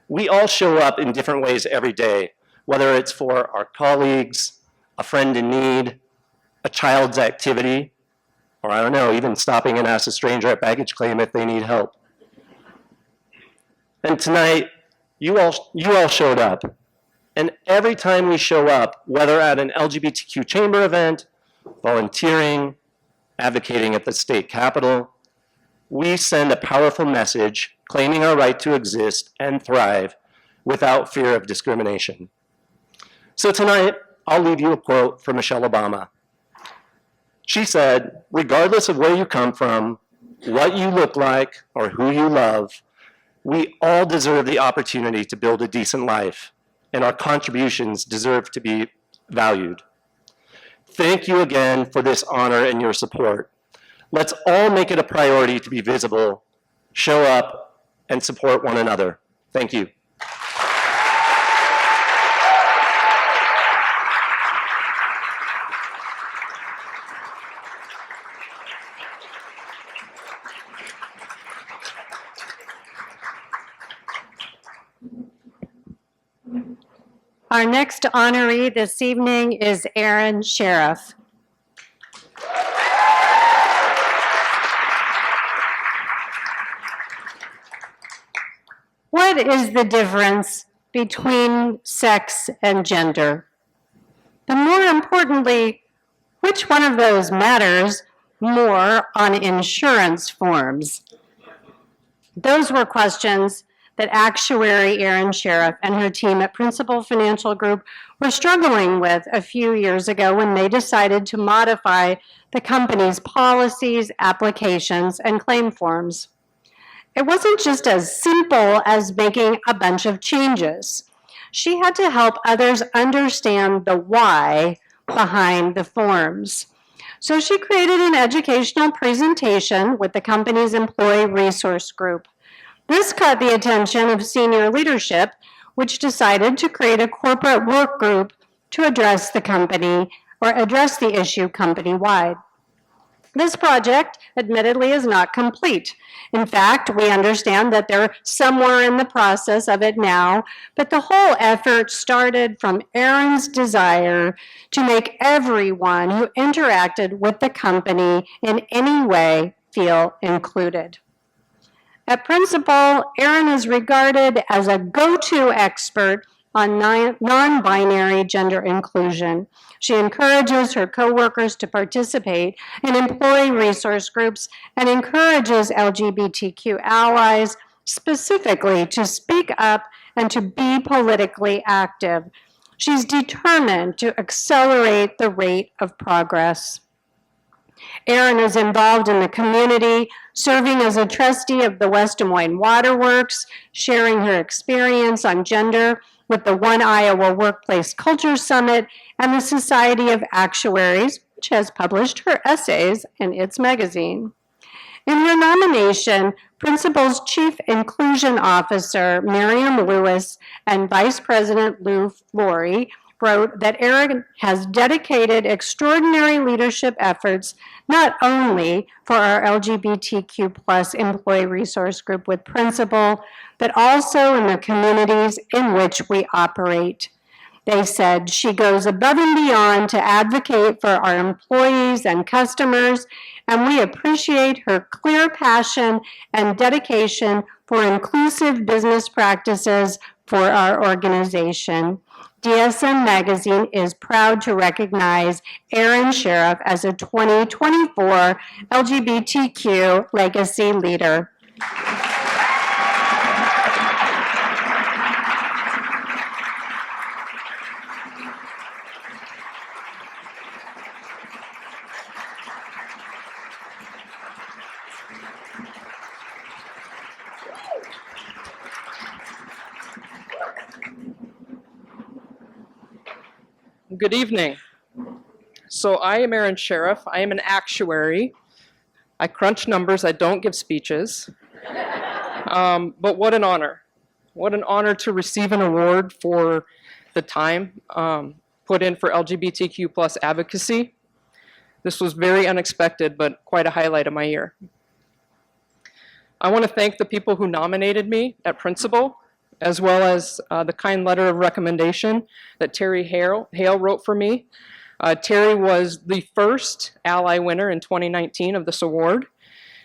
We all show up in different ways every day, whether it's for our colleagues, a friend in need, a child's activity, or I don't know, even stopping and ask a stranger at baggage claim if they need help. And tonight, you all showed up. And every time we show up, whether at an LGBTQ chamber event, volunteering, advocating at the state capitol, we send a powerful message claiming our right to exist and thrive without fear of discrimination. So tonight, I'll leave you a quote from Michelle Obama. She said, "Regardless of where you come from, what you look like, or who you love, we all deserve the opportunity to build a decent life, and our contributions deserve to be valued." Thank you again for this honor and your support. Let's all make it a priority to be visible, show up, and support one another. Thank you. Our next honoree this evening is Erin Sheriff. What is the difference between sex and gender? But more importantly, Which one of those matters more on insurance forms? Those were questions that actuary Erin Sheriff and her team at Principal Financial Group were struggling with a few years ago when they decided to modify the company's policies, applications, and claim forms. It wasn't just as simple as making a bunch of changes. She had to help others understand the why behind the forms. So she created an educational presentation with the company's employee resource group. This caught the attention of senior leadership, which decided to create a corporate work group to address the issue company-wide. This project, admittedly, is not complete. In fact, we understand that they're somewhere in the process of it now, but the whole effort started from Erin's desire to make everyone who interacted with the company in any way feel included. At Principal, Erin is regarded as a go-to expert on non-binary gender inclusion. She encourages her coworkers to participate in employee resource groups and encourages LGBTQ allies specifically to speak up and to be politically active. She's determined to accelerate the rate of progress. Erin is involved in the community, serving as a trustee of the West Des Moines Waterworks, sharing her experience on gender with the One Iowa Workplace Culture Summit and the Society of Actuaries, which has published her essays in its magazine. In her nomination, Principal's Chief Inclusion Officer, Miriam Lewis, and Vice President Lou Flory wrote that Erin has dedicated extraordinary leadership efforts not only for our LGBTQ plus employee resource group with Principal, but also in the communities in which we operate. They said she goes above and beyond to advocate for our employees and customers, and we appreciate her clear passion and dedication for inclusive business practices for our organization. DSM Magazine is proud to recognize Erin Sheriff as a 2024 LGBTQ Legacy Leader. Good evening. So I am Erin Sheriff. I am an actuary. I crunch numbers. I don't give speeches. But what an honor. What an honor to receive an award for the time put in for LGBTQ plus advocacy. This was very unexpected, but quite a highlight of my year. I want to thank the people who nominated me at Principal, as well as the kind letter of recommendation that Terry Hale wrote for me. Terry was the first ally winner in 2019 of this award,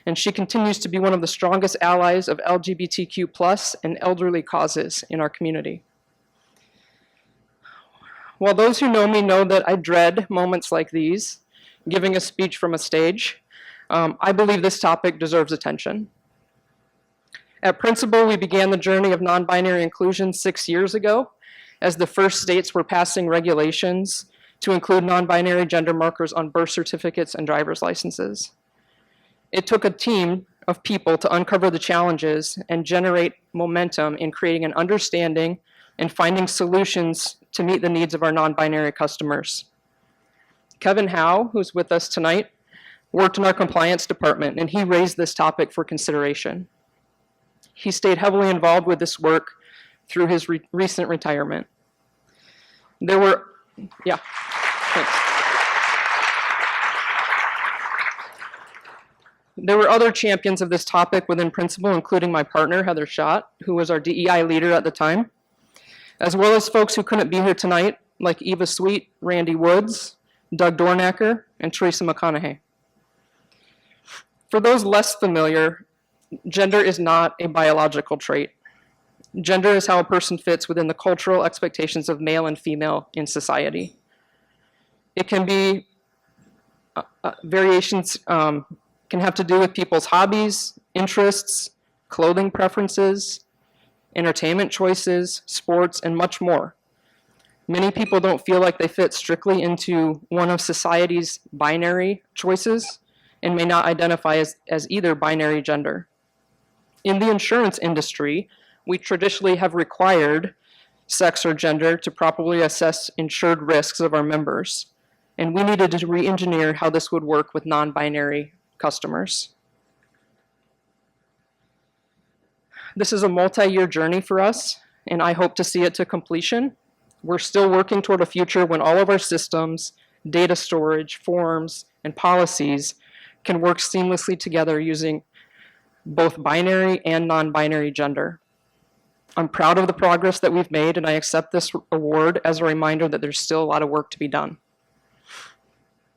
and she continues to be one of the strongest allies of LGBTQ plus and elderly causes in our community. While those who know me know that I dread moments like these, giving a speech from a stage, I believe this topic deserves attention. At Principal, we began the journey of non-binary inclusion 6 years ago, as the first states were passing regulations to include non-binary gender markers on birth certificates and driver's licenses. It took a team of people to uncover the challenges and generate momentum in creating an understanding and finding solutions to meet the needs of our non-binary customers. Kevin Howe, who's with us tonight, worked in our compliance department, and he raised this topic for consideration. He stayed heavily involved with this work through his recent retirement. There were other champions of this topic within Principal, including my partner, Heather Schott, who was our DEI leader at the time, as well as folks who couldn't be here tonight, like Eva Sweet, Randy Woods, Doug Dornacker, and Teresa McConaughey. For those less familiar, gender is not a biological trait. Gender is how a person fits within the cultural expectations of male and female in society. It can be Variations can have to do with people's hobbies, interests, clothing preferences, entertainment choices, sports, and much more. Many people don't feel like they fit strictly into one of society's binary choices and may not identify as either binary gender. In the insurance industry, we traditionally have required sex or gender to properly assess insured risks of our members, and we needed to re-engineer how this would work with non-binary customers. This is a multi-year journey for us, and I hope to see it to completion. We're still working toward a future when all of our systems, data storage, forms, and policies can work seamlessly together using both binary and non-binary gender. I'm proud of the progress that we've made, and I accept this award as a reminder that there's still a lot of work to be done.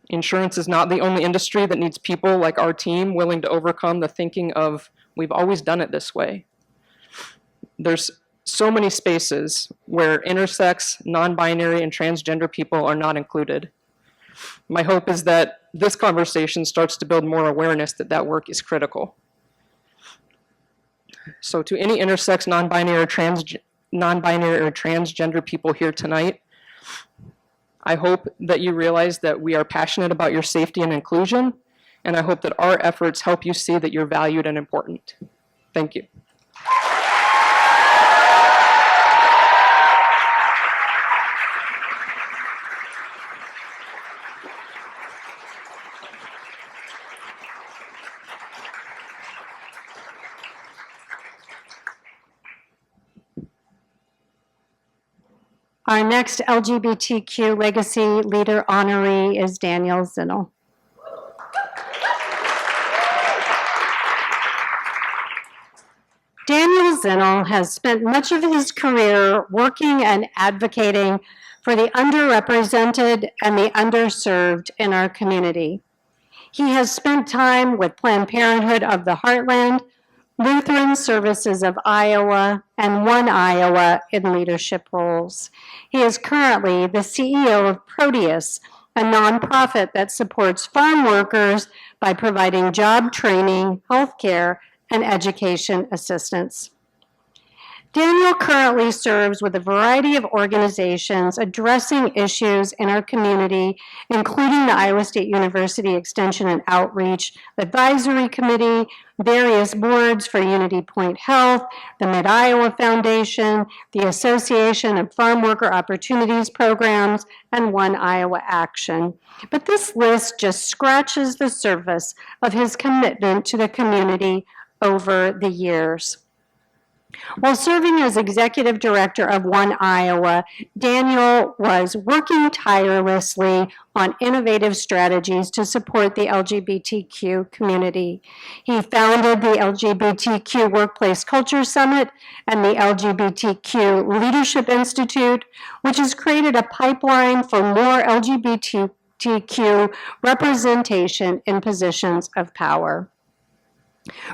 Insurance is not the only industry that needs people like our team willing to overcome the thinking of, we've always done it this way. There's so many spaces where intersex, non-binary, and transgender people are not included. My hope is that this conversation starts to build more awareness that that work is critical. So to any intersex, non-binary, or transgender people here tonight, I hope that you realize that we are passionate about your safety and inclusion, and I hope that our efforts help you see that you're valued and important. Thank you. Our next LGBTQ Legacy Leader honoree is Daniel Zinnel. Daniel Zinnel has spent much of his career working and advocating for the underrepresented and the underserved in our community. He has spent time with Planned Parenthood of the Heartland, Lutheran Services of Iowa, and One Iowa in leadership roles. He is currently the CEO of Proteus, a nonprofit that supports farm workers by providing job training, healthcare, and education assistance. Daniel currently serves with a variety of organizations addressing issues in our community, including the Iowa State University Extension and Outreach Advisory Committee, various boards for Unity Point Health, the Mid-Iowa Foundation, the Association of Farm Worker Opportunities Programs, and One Iowa Action. But this list just scratches the surface of his commitment to the community over the years. While serving as executive director of One Iowa, Daniel was working tirelessly on innovative strategies to support the LGBTQ community. He founded the LGBTQ Workplace Culture Summit and the LGBTQ Leadership Institute, which has created a pipeline for more LGBTQ representation in positions of power.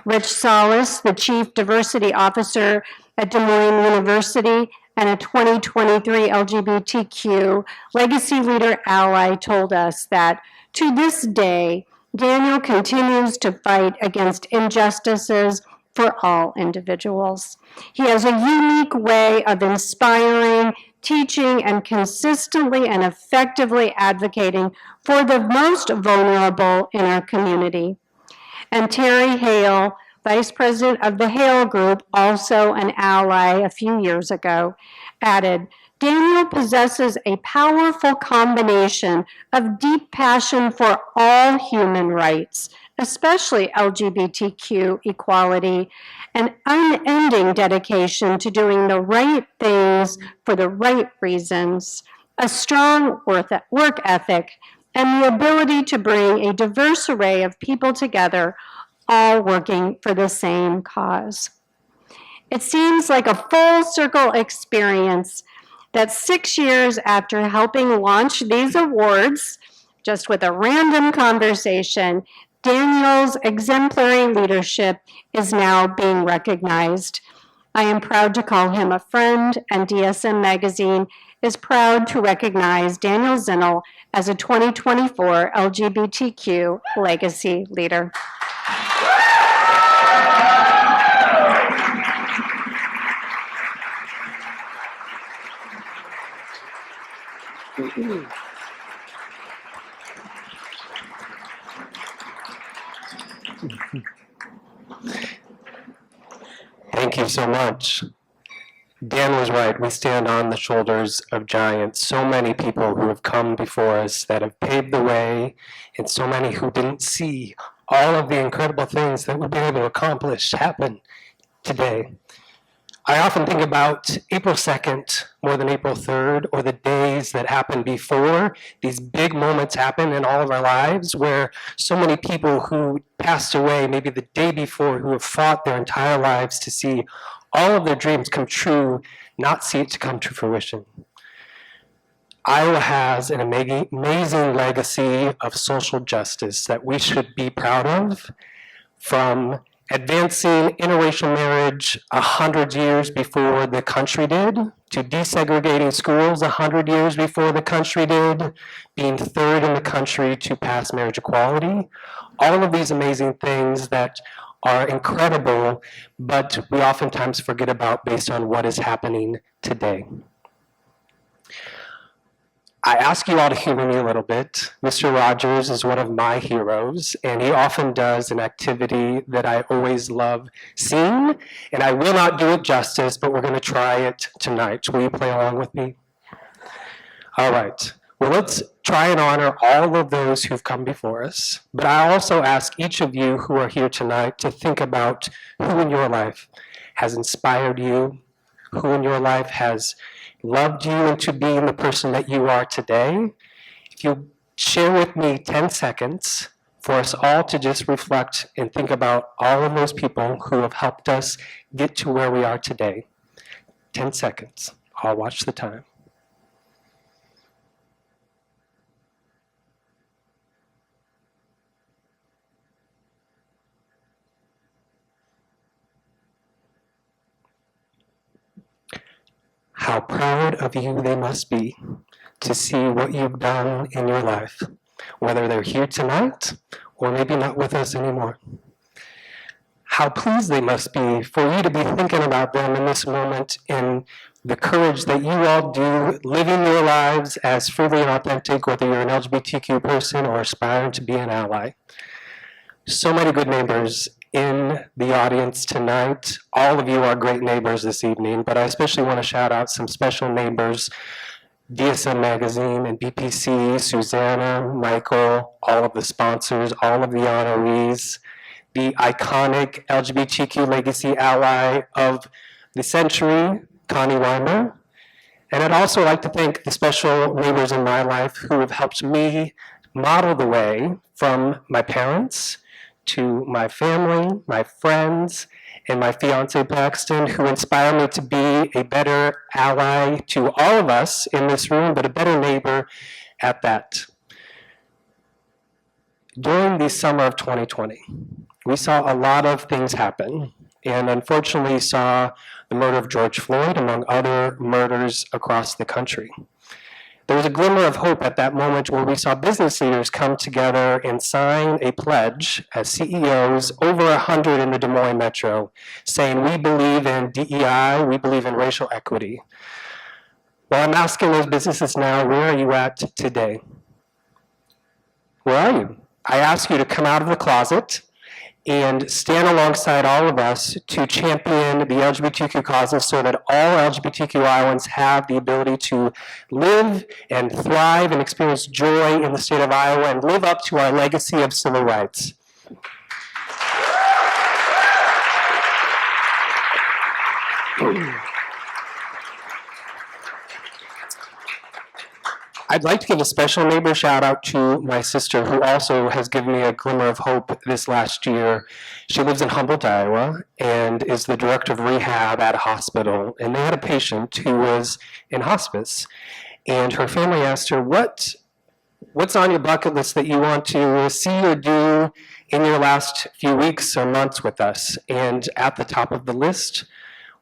Rich Solis, the Chief Diversity Officer at Des Moines University and a 2023 LGBTQ Legacy Leader Ally, told us that to this day, Daniel continues to fight against injustices for all individuals. He has a unique way of inspiring, teaching, and consistently and effectively advocating for the most vulnerable in our community. And Terry Hale, Vice President of the Hale Group, also an ally a few years ago, added, Daniel possesses a powerful combination of deep passion for all human rights, especially LGBTQ equality, and unending dedication to doing the right things for the right reasons, a strong work ethic, and the ability to bring a diverse array of people together, all working for the same cause. It seems like a full circle experience that 6 years after helping launch these awards, just with a random conversation, Daniel's exemplary leadership is now being recognized. I am proud to call him a friend, and DSM Magazine is proud to recognize Daniel Zinnel as a 2024 LGBTQ Legacy Leader. Thank you so much. Dan was right. We stand on the shoulders of giants. So many people who have come before us that have paved the way, and so many who didn't see all of the incredible things that we've been able to accomplish happen today. I often think about April 2nd more than April 3rd, or the days that happened before these big moments happen in all of our lives, where so many people who passed away maybe the day before, who have fought their entire lives to see all of their dreams come true, not see it to come to fruition. Iowa has an amazing legacy of social justice that we should be proud of, from advancing interracial marriage 100 years before the country did, to desegregating schools 100 years before the country did, being third in the country to pass marriage equality. All of these amazing things that are incredible, but we oftentimes forget about based on what is happening today. I ask you all to humor me a little bit. Mr. Rogers is one of my heroes, and he often does an activity that I always love seeing, and I will not do it justice, but we're going to try it tonight. Will you play along with me? All right. Well, let's try and honor all of those who've come before us, but I also ask each of you who are here tonight to think about who in your life has inspired you, who in your life has loved you into being the person that you are today. If you share with me 10 seconds for us all to just reflect and think about all of those people who have helped us get to where we are today. 10 seconds. I'll watch the time. How proud of you they must be to see what you've done in your life, whether they're here tonight or maybe not with us anymore. How pleased they must be for you to be thinking about them in this moment, and the courage that you all do living your lives as freely and authentic, whether you're an LGBTQ person or aspiring to be an ally. So many good neighbors in the audience tonight. All of you are great neighbors this evening, but I especially want to shout out some special neighbors: DSM Magazine and BPC, Susanna, Michael, all of the sponsors, all of the honorees, the iconic LGBTQ Legacy Ally of the Century, Connie Weimer. And I'd also like to thank the special neighbors in my life who have helped me model the way, from my parents to my family, my friends, and my fiance Paxton, who inspire me to be a better ally to all of us in this room, but a better neighbor at that. During the summer of 2020, we saw a lot of things happen, and unfortunately saw the murder of George Floyd, among other murders across the country. There was a glimmer of hope at that moment where we saw business leaders come together and sign a pledge as CEOs, over 100 in the Des Moines metro, saying we believe in DEI, we believe in racial equity. Well, I'm asking those businesses now, where are you at today? Where are you? I ask you to come out of the closet and stand alongside all of us to champion the LGBTQ causes so that all LGBTQ Iowans have the ability to live and thrive and experience joy in the state of Iowa and live up to our legacy of civil rights. I'd like to give a special neighbor shout out to my sister, who also has given me a glimmer of hope this last year. She lives in Humboldt, Iowa, and is the director of rehab at a hospital. And they had a patient who was in hospice, and her family asked her, what's on your bucket list that you want to see or do in your last few weeks or months with us? And at the top of the list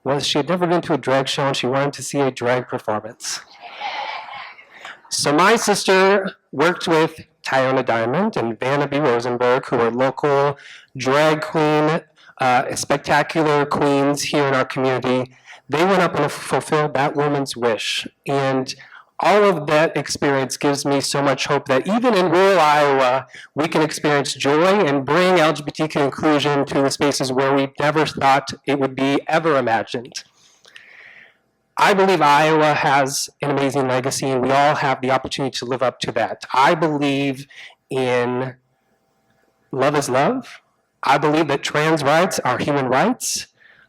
was she had never been to a drag show, and she wanted to see a drag performance. So my sister worked with Tyona Diamond and Vanna B. Rosenberg, who are local drag queen, spectacular queens here in our community. They went up and fulfilled that woman's wish. And all of that experience gives me so much hope that even in rural Iowa, we can experience joy and bring LGBTQ inclusion to the spaces where we never thought it would be ever imagined. I believe Iowa has an amazing legacy, and we all have the opportunity to live up to that. I believe in love is love. I believe that trans rights are human rights.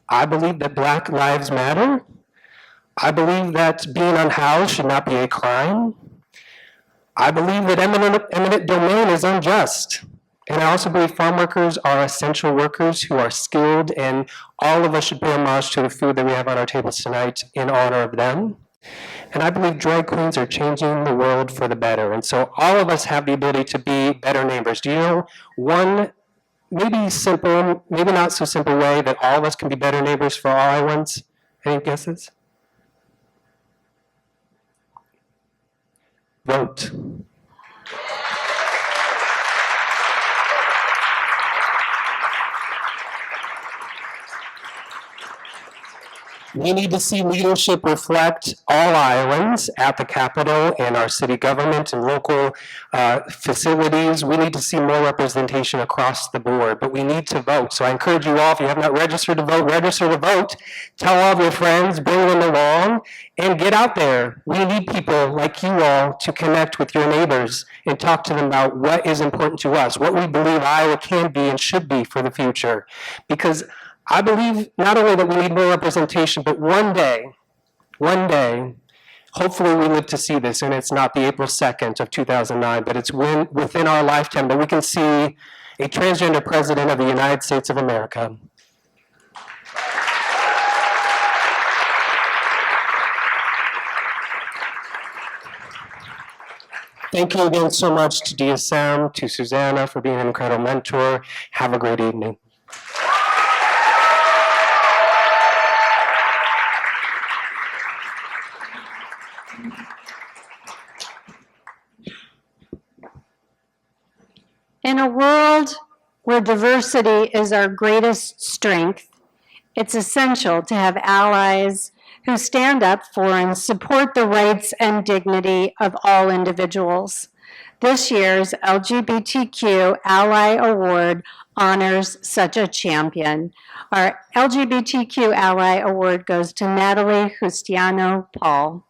I believe that Black lives matter. I believe that being unhoused should not be a crime. I believe that eminent domain is unjust. And I also believe farm workers are essential workers who are skilled, and all of us should pay homage to the food that we have on our tables tonight in honor of them. And I believe drag queens are changing the world for the better. And so all of us have the ability to be better neighbors. Do you know one maybe simple, maybe not so simple way that all of us can be better neighbors for all Iowans? Any guesses? Vote. We need to see leadership reflect all Iowans at the Capitol and our city government and local facilities. We need to see more representation across the board, but we need to vote. So I encourage you all, if you have not registered to vote, register to vote. Tell all of your friends, bring them along, and get out there. We need people like you all to connect with your neighbors and talk to them about what is important to us, what we believe Iowa can be and should be for the future. Because I believe not only that we need more representation, but one day, hopefully we live to see this, and it's not the April 2nd of 2009, but it's within our lifetime that we can see a transgender president of the United States of America. Thank you again so much to DSM, to Susanna for being an incredible mentor. Have a great evening. In a world where diversity is our greatest strength, it's essential to have allies who stand up for and support the rights and dignity of all individuals. This year's LGBTQ Ally Award honors such a champion. Our LGBTQ Ally Award goes to Natali Justiniano Pahl.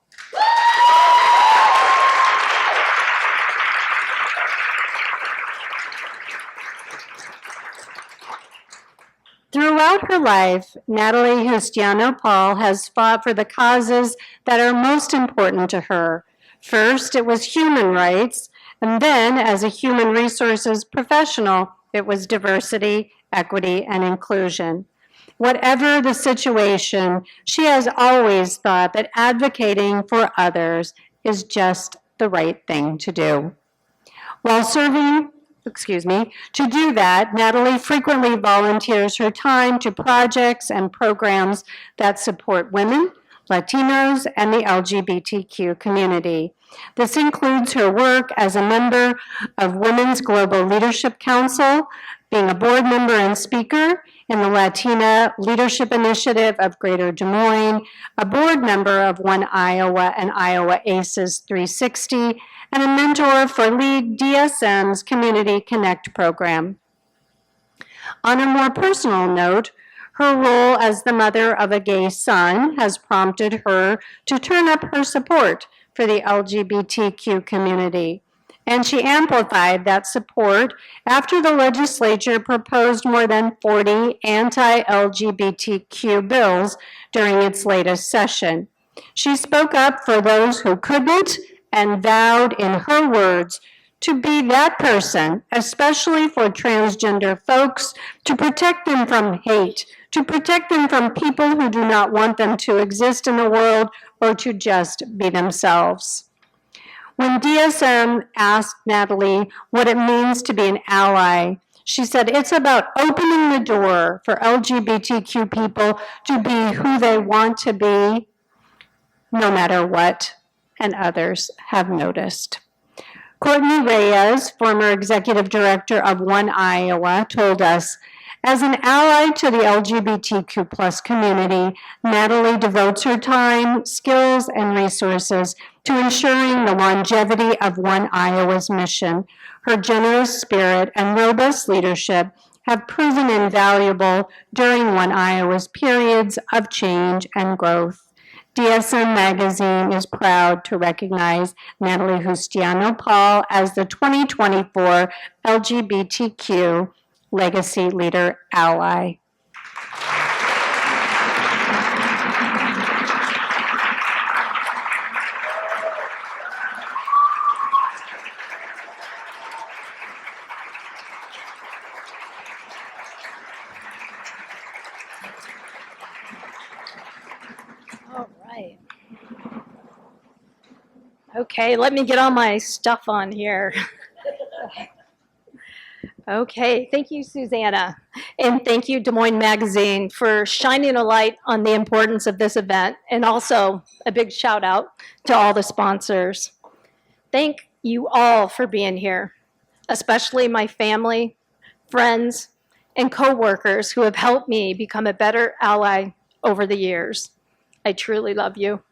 Throughout her life, Natali Justiniano Pahl has fought for the causes that are most important to her. First, it was human rights, and then, as a human resources professional, it was diversity, equity, and inclusion. Whatever the situation, she has always thought that advocating for others is just the right thing to do. While serving to do that, Natali frequently volunteers her time to projects and programs that support women, Latinos, and the LGBTQ community. This includes her work as a member of Women's Global Leadership Council, being a board member and speaker in the Latina Leadership Initiative of Greater Des Moines, a board member of One Iowa and Iowa ACES 360, and a mentor for League DSM's Community Connect program. On a more personal note, her role as the mother of a gay son has prompted her to turn up her support for the LGBTQ community. And she amplified that support after the legislature proposed more than 40 anti-LGBTQ bills during its latest session. She spoke up for those who couldn't and vowed, in her words, to be that person, especially for transgender folks, to protect them from hate, to protect them from people who do not want them to exist in the world or to just be themselves. When DSM asked Natali what it means to be an ally, she said it's about opening the door for LGBTQ people to be who they want to be, no matter what. and others have noticed. Courtney Reyes, former executive director of One Iowa, told us, as an ally to the LGBTQ plus community, Natali devotes her time, skills, and resources to ensuring the longevity of One Iowa's mission. Her generous spirit and robust leadership have proven invaluable during One Iowa's periods of change and growth. DSM Magazine is proud to recognize Natali Justiniano Pahl as the 2024 LGBTQ Legacy Leader Ally. All right. Okay, let me get all my stuff on here. Okay, thank you, Susanna. And thank you, Des Moines Magazine, for shining a light on the importance of this event. And also a big shout out to all the sponsors. Thank you all for being here, especially my family, friends, and coworkers who have helped me become a better ally over the years. I truly love you.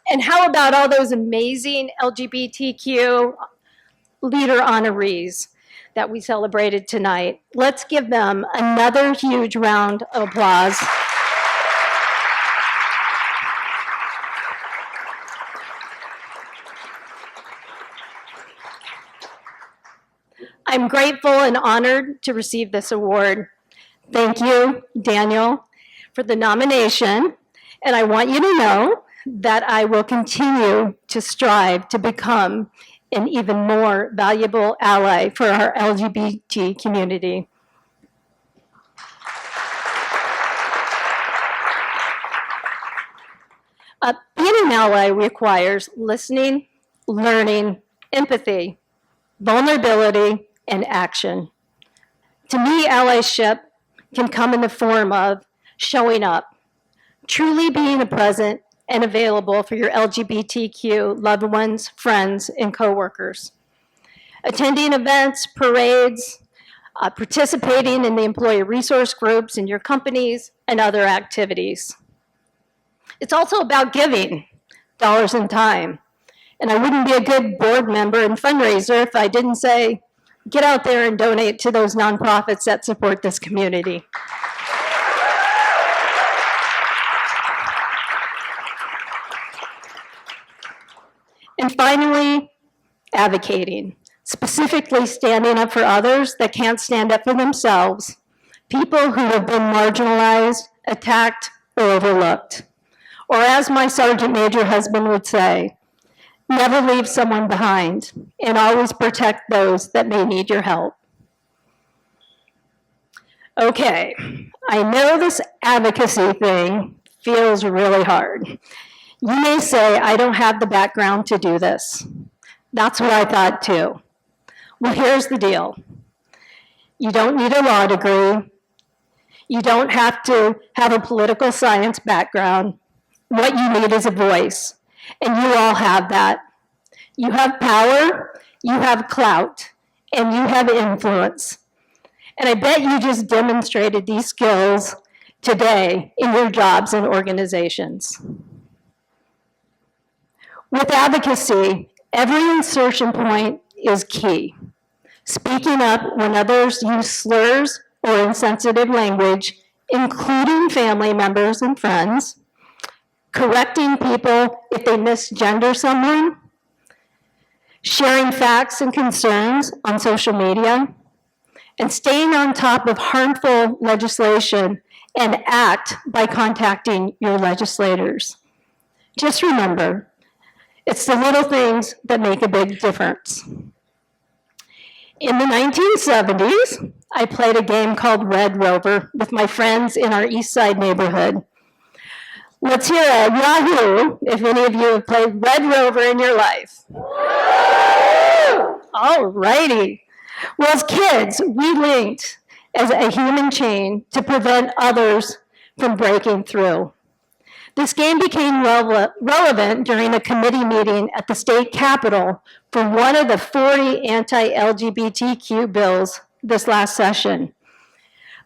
And how about all those amazing LGBTQ leader honorees that we celebrated tonight? Let's give them another huge round of applause. I'm grateful and honored to receive this award. Thank you, Daniel, for the nomination. And I want you to know that I will continue to strive to become an even more valuable ally for our LGBT community. Being an ally requires listening, learning, empathy, vulnerability, and action. To me, allyship can come in the form of showing up, truly being present and available for your LGBTQ loved ones, friends, and coworkers. Attending events, parades, participating in the employee resource groups in your companies, and other activities. It's also about giving dollars and time. And I wouldn't be a good board member and fundraiser if I didn't say, get out there and donate to those nonprofits that support this community. And finally, advocating, specifically standing up for others that can't stand up for themselves, people who have been marginalized, attacked, or overlooked. Or as my sergeant major husband would say, never leave someone behind and always protect those that may need your help. Okay, I know this advocacy thing feels really hard. You may say, I don't have the background to do this. That's what I thought too. Well, here's the deal. You don't need a law degree. You don't have to have a political science background. What you need is a voice, and you all have that. You have power, you have clout, and you have influence. And I bet you just demonstrated these skills today in your jobs and organizations. With advocacy, every insertion point is key. Speaking up when others use slurs or insensitive language, including family members and friends, correcting people if they misgender someone, sharing facts and concerns on social media, and staying on top of harmful legislation and act by contacting your legislators. Just remember, it's the little things that make a big difference. In the 1970s, I played a game called Red Rover with my friends in our East Side neighborhood. Let's hear a Yahoo if any of you have played Red Rover in your life. All righty. Well, as kids, we linked as a human chain to prevent others from breaking through. This game became relevant during a committee meeting at the state capitol for one of the 40 anti-LGBTQ bills this last session.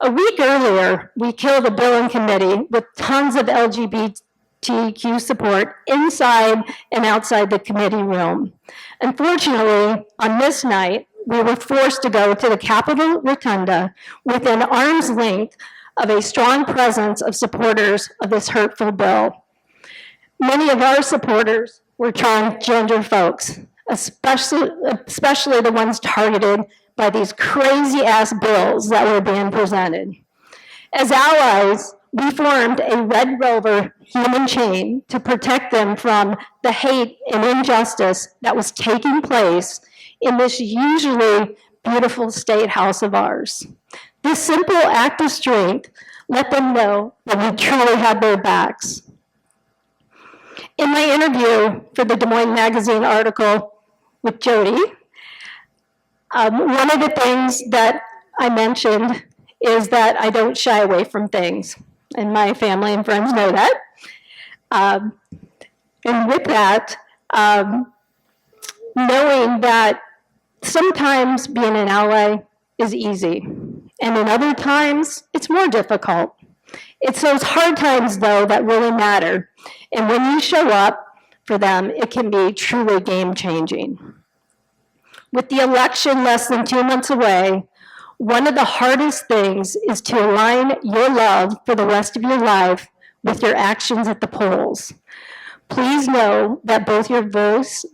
A week earlier, we killed a bill in committee with tons of LGBTQ support inside and outside the committee room. Unfortunately, on this night, we were forced to go to the Capitol Rotunda within arm's length of a strong presence of supporters of this hurtful bill. Many of our supporters were transgender folks, especially the ones targeted by these crazy-ass bills that were being presented. As allies, we formed a Red Rover human chain to protect them from the hate and injustice that was taking place in this usually beautiful state house of ours. This simple act of strength let them know that we truly had their backs. In my interview for the Des Moines Magazine article with Jody, one of the things that I mentioned is that I don't shy away from things, and my family and friends know that. And with that, knowing that sometimes being an ally is easy, and in other times, it's more difficult. It's those hard times, though, that really matter. And when you show up for them, it can be truly game-changing. With the election less than 2 months away, one of the hardest things is to align your love for the rest of your life with your actions at the polls. Please know that both your voice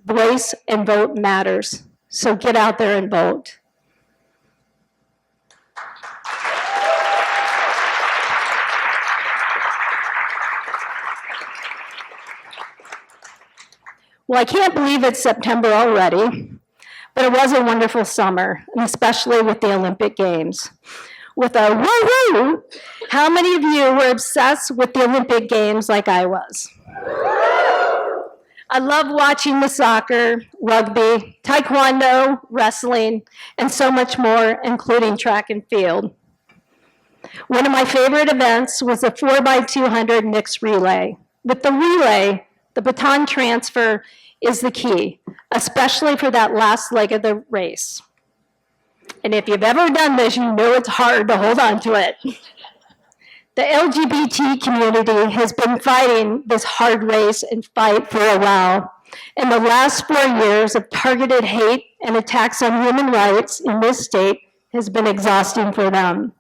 and vote matters. So get out there and vote. Well, I can't believe it's September already, but it was a wonderful summer, and especially with the Olympic Games. With a woo-hoo, how many of you were obsessed with the Olympic Games like I was? I love watching the soccer, rugby, taekwondo, wrestling, and so much more, including track and field. One of my favorite events was the 4x200 mixed relay. With the relay, the baton transfer is the key, especially for that last leg of the race. And if you've ever done this, you know it's hard to hold on to it. The LGBT community has been fighting this hard race and fight for a while. And the last 4 years of targeted hate and attacks on human rights in this state has been exhausting for them.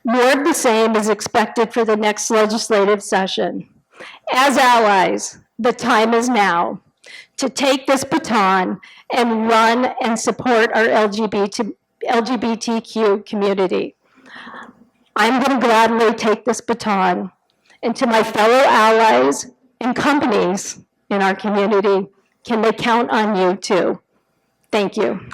More of the same is expected for the next legislative session. As allies, the time is now to take this baton and run and support our LGBTQ community. I'm going to gladly take this baton, and to my fellow allies and companies in our community, can they count on you too? Thank you.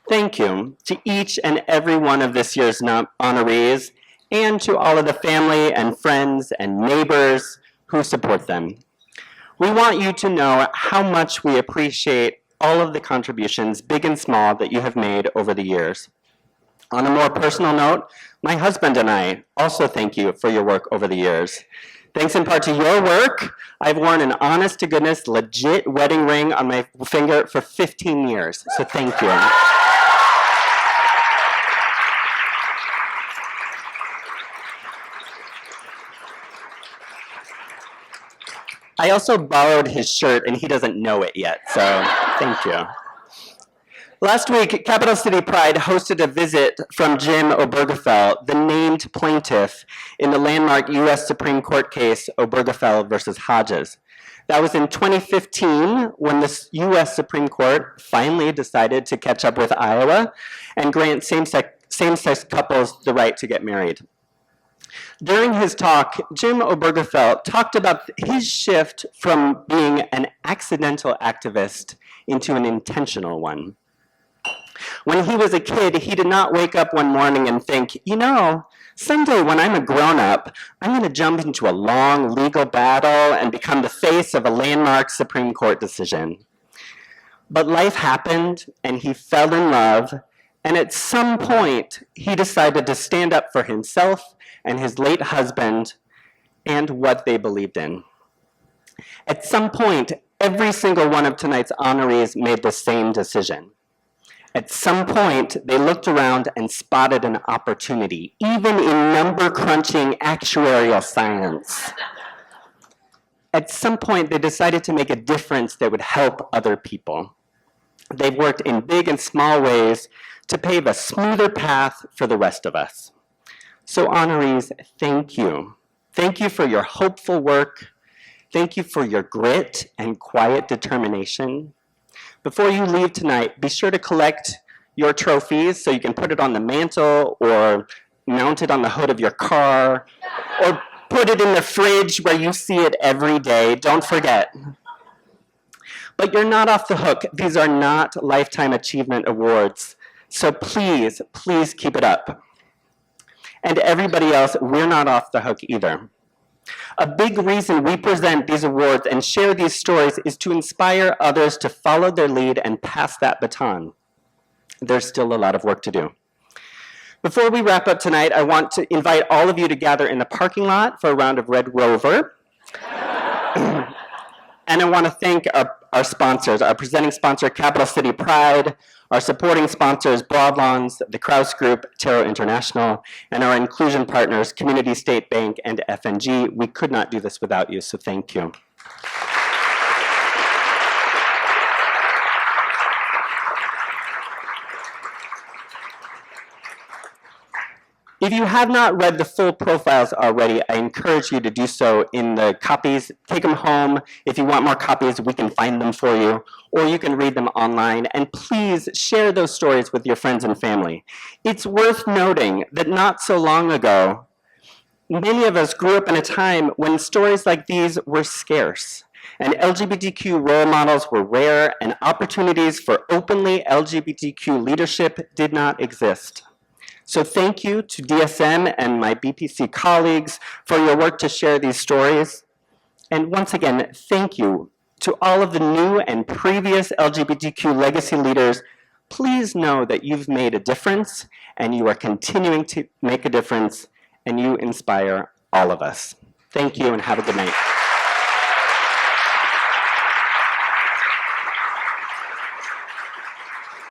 Thank you to each and every one of this year's honorees, and to all of the family and friends and neighbors who support them. We want you to know how much we appreciate all of the contributions, big and small, that you have made over the years. On a more personal note, my husband and I also thank you for your work over the years. Thanks in part to your work, I've worn an honest-to-goodness, legit wedding ring on my finger for 15 years, so thank you. I also borrowed his shirt, and he doesn't know it yet, so thank you. Last week, Capital City Pride hosted a visit from Jim Obergefell, the named plaintiff in the landmark U.S. Supreme Court case Obergefell versus Hodges. That was in 2015 when the U.S. Supreme Court finally decided to catch up with Iowa and grant same-sex couples the right to get married. During his talk, Jim Obergefell talked about his shift from being an accidental activist into an intentional one. When he was a kid, he did not wake up one morning and think, you know, someday when I'm a grown-up, I'm going to jump into a long legal battle and become the face of a landmark Supreme Court decision. But life happened, and he fell in love, and at some point, he decided to stand up for himself and his late husband and what they believed in. At some point, every single one of tonight's honorees made the same decision. At some point, they looked around and spotted an opportunity, even in number-crunching actuarial science. At some point, they decided to make a difference that would help other people. They've worked in big and small ways to pave a smoother path for the rest of us. So honorees, thank you. Thank you for your hopeful work. Thank you for your grit and quiet determination. Before you leave tonight, be sure to collect your trophies so you can put it on the mantle or mount it on the hood of your car or put it in the fridge where you see it every day. Don't forget. But you're not off the hook. These are not Lifetime Achievement Awards. So please, please keep it up. And everybody else, we're not off the hook either. A big reason we present these awards and share these stories is to inspire others to follow their lead and pass that baton. There's still a lot of work to do. Before we wrap up tonight, I want to invite all of you to gather in the parking lot for a round of Red Rover. And I want to thank our sponsors, our presenting sponsor, Capital City Pride, our supporting sponsors, Broadlawns, the Krause Group, Tarot International, and our inclusion partners, Community State Bank and FNG. We could not do this without you, so thank you. If you have not read the full profiles already, I encourage you to do so in the copies. Take them home. If you want more copies, we can find them for you, or you can read them online. And please share those stories with your friends and family. It's worth noting that not so long ago, many of us grew up in a time when stories like these were scarce, and LGBTQ role models were rare, and opportunities for openly LGBTQ leadership did not exist. So thank you to DSM and my BPC colleagues for your work to share these stories. And once again, thank you to all of the new and previous LGBTQ legacy leaders. Please know that you've made a difference and you are continuing to make a difference and you inspire all of us. Thank you and have a good night.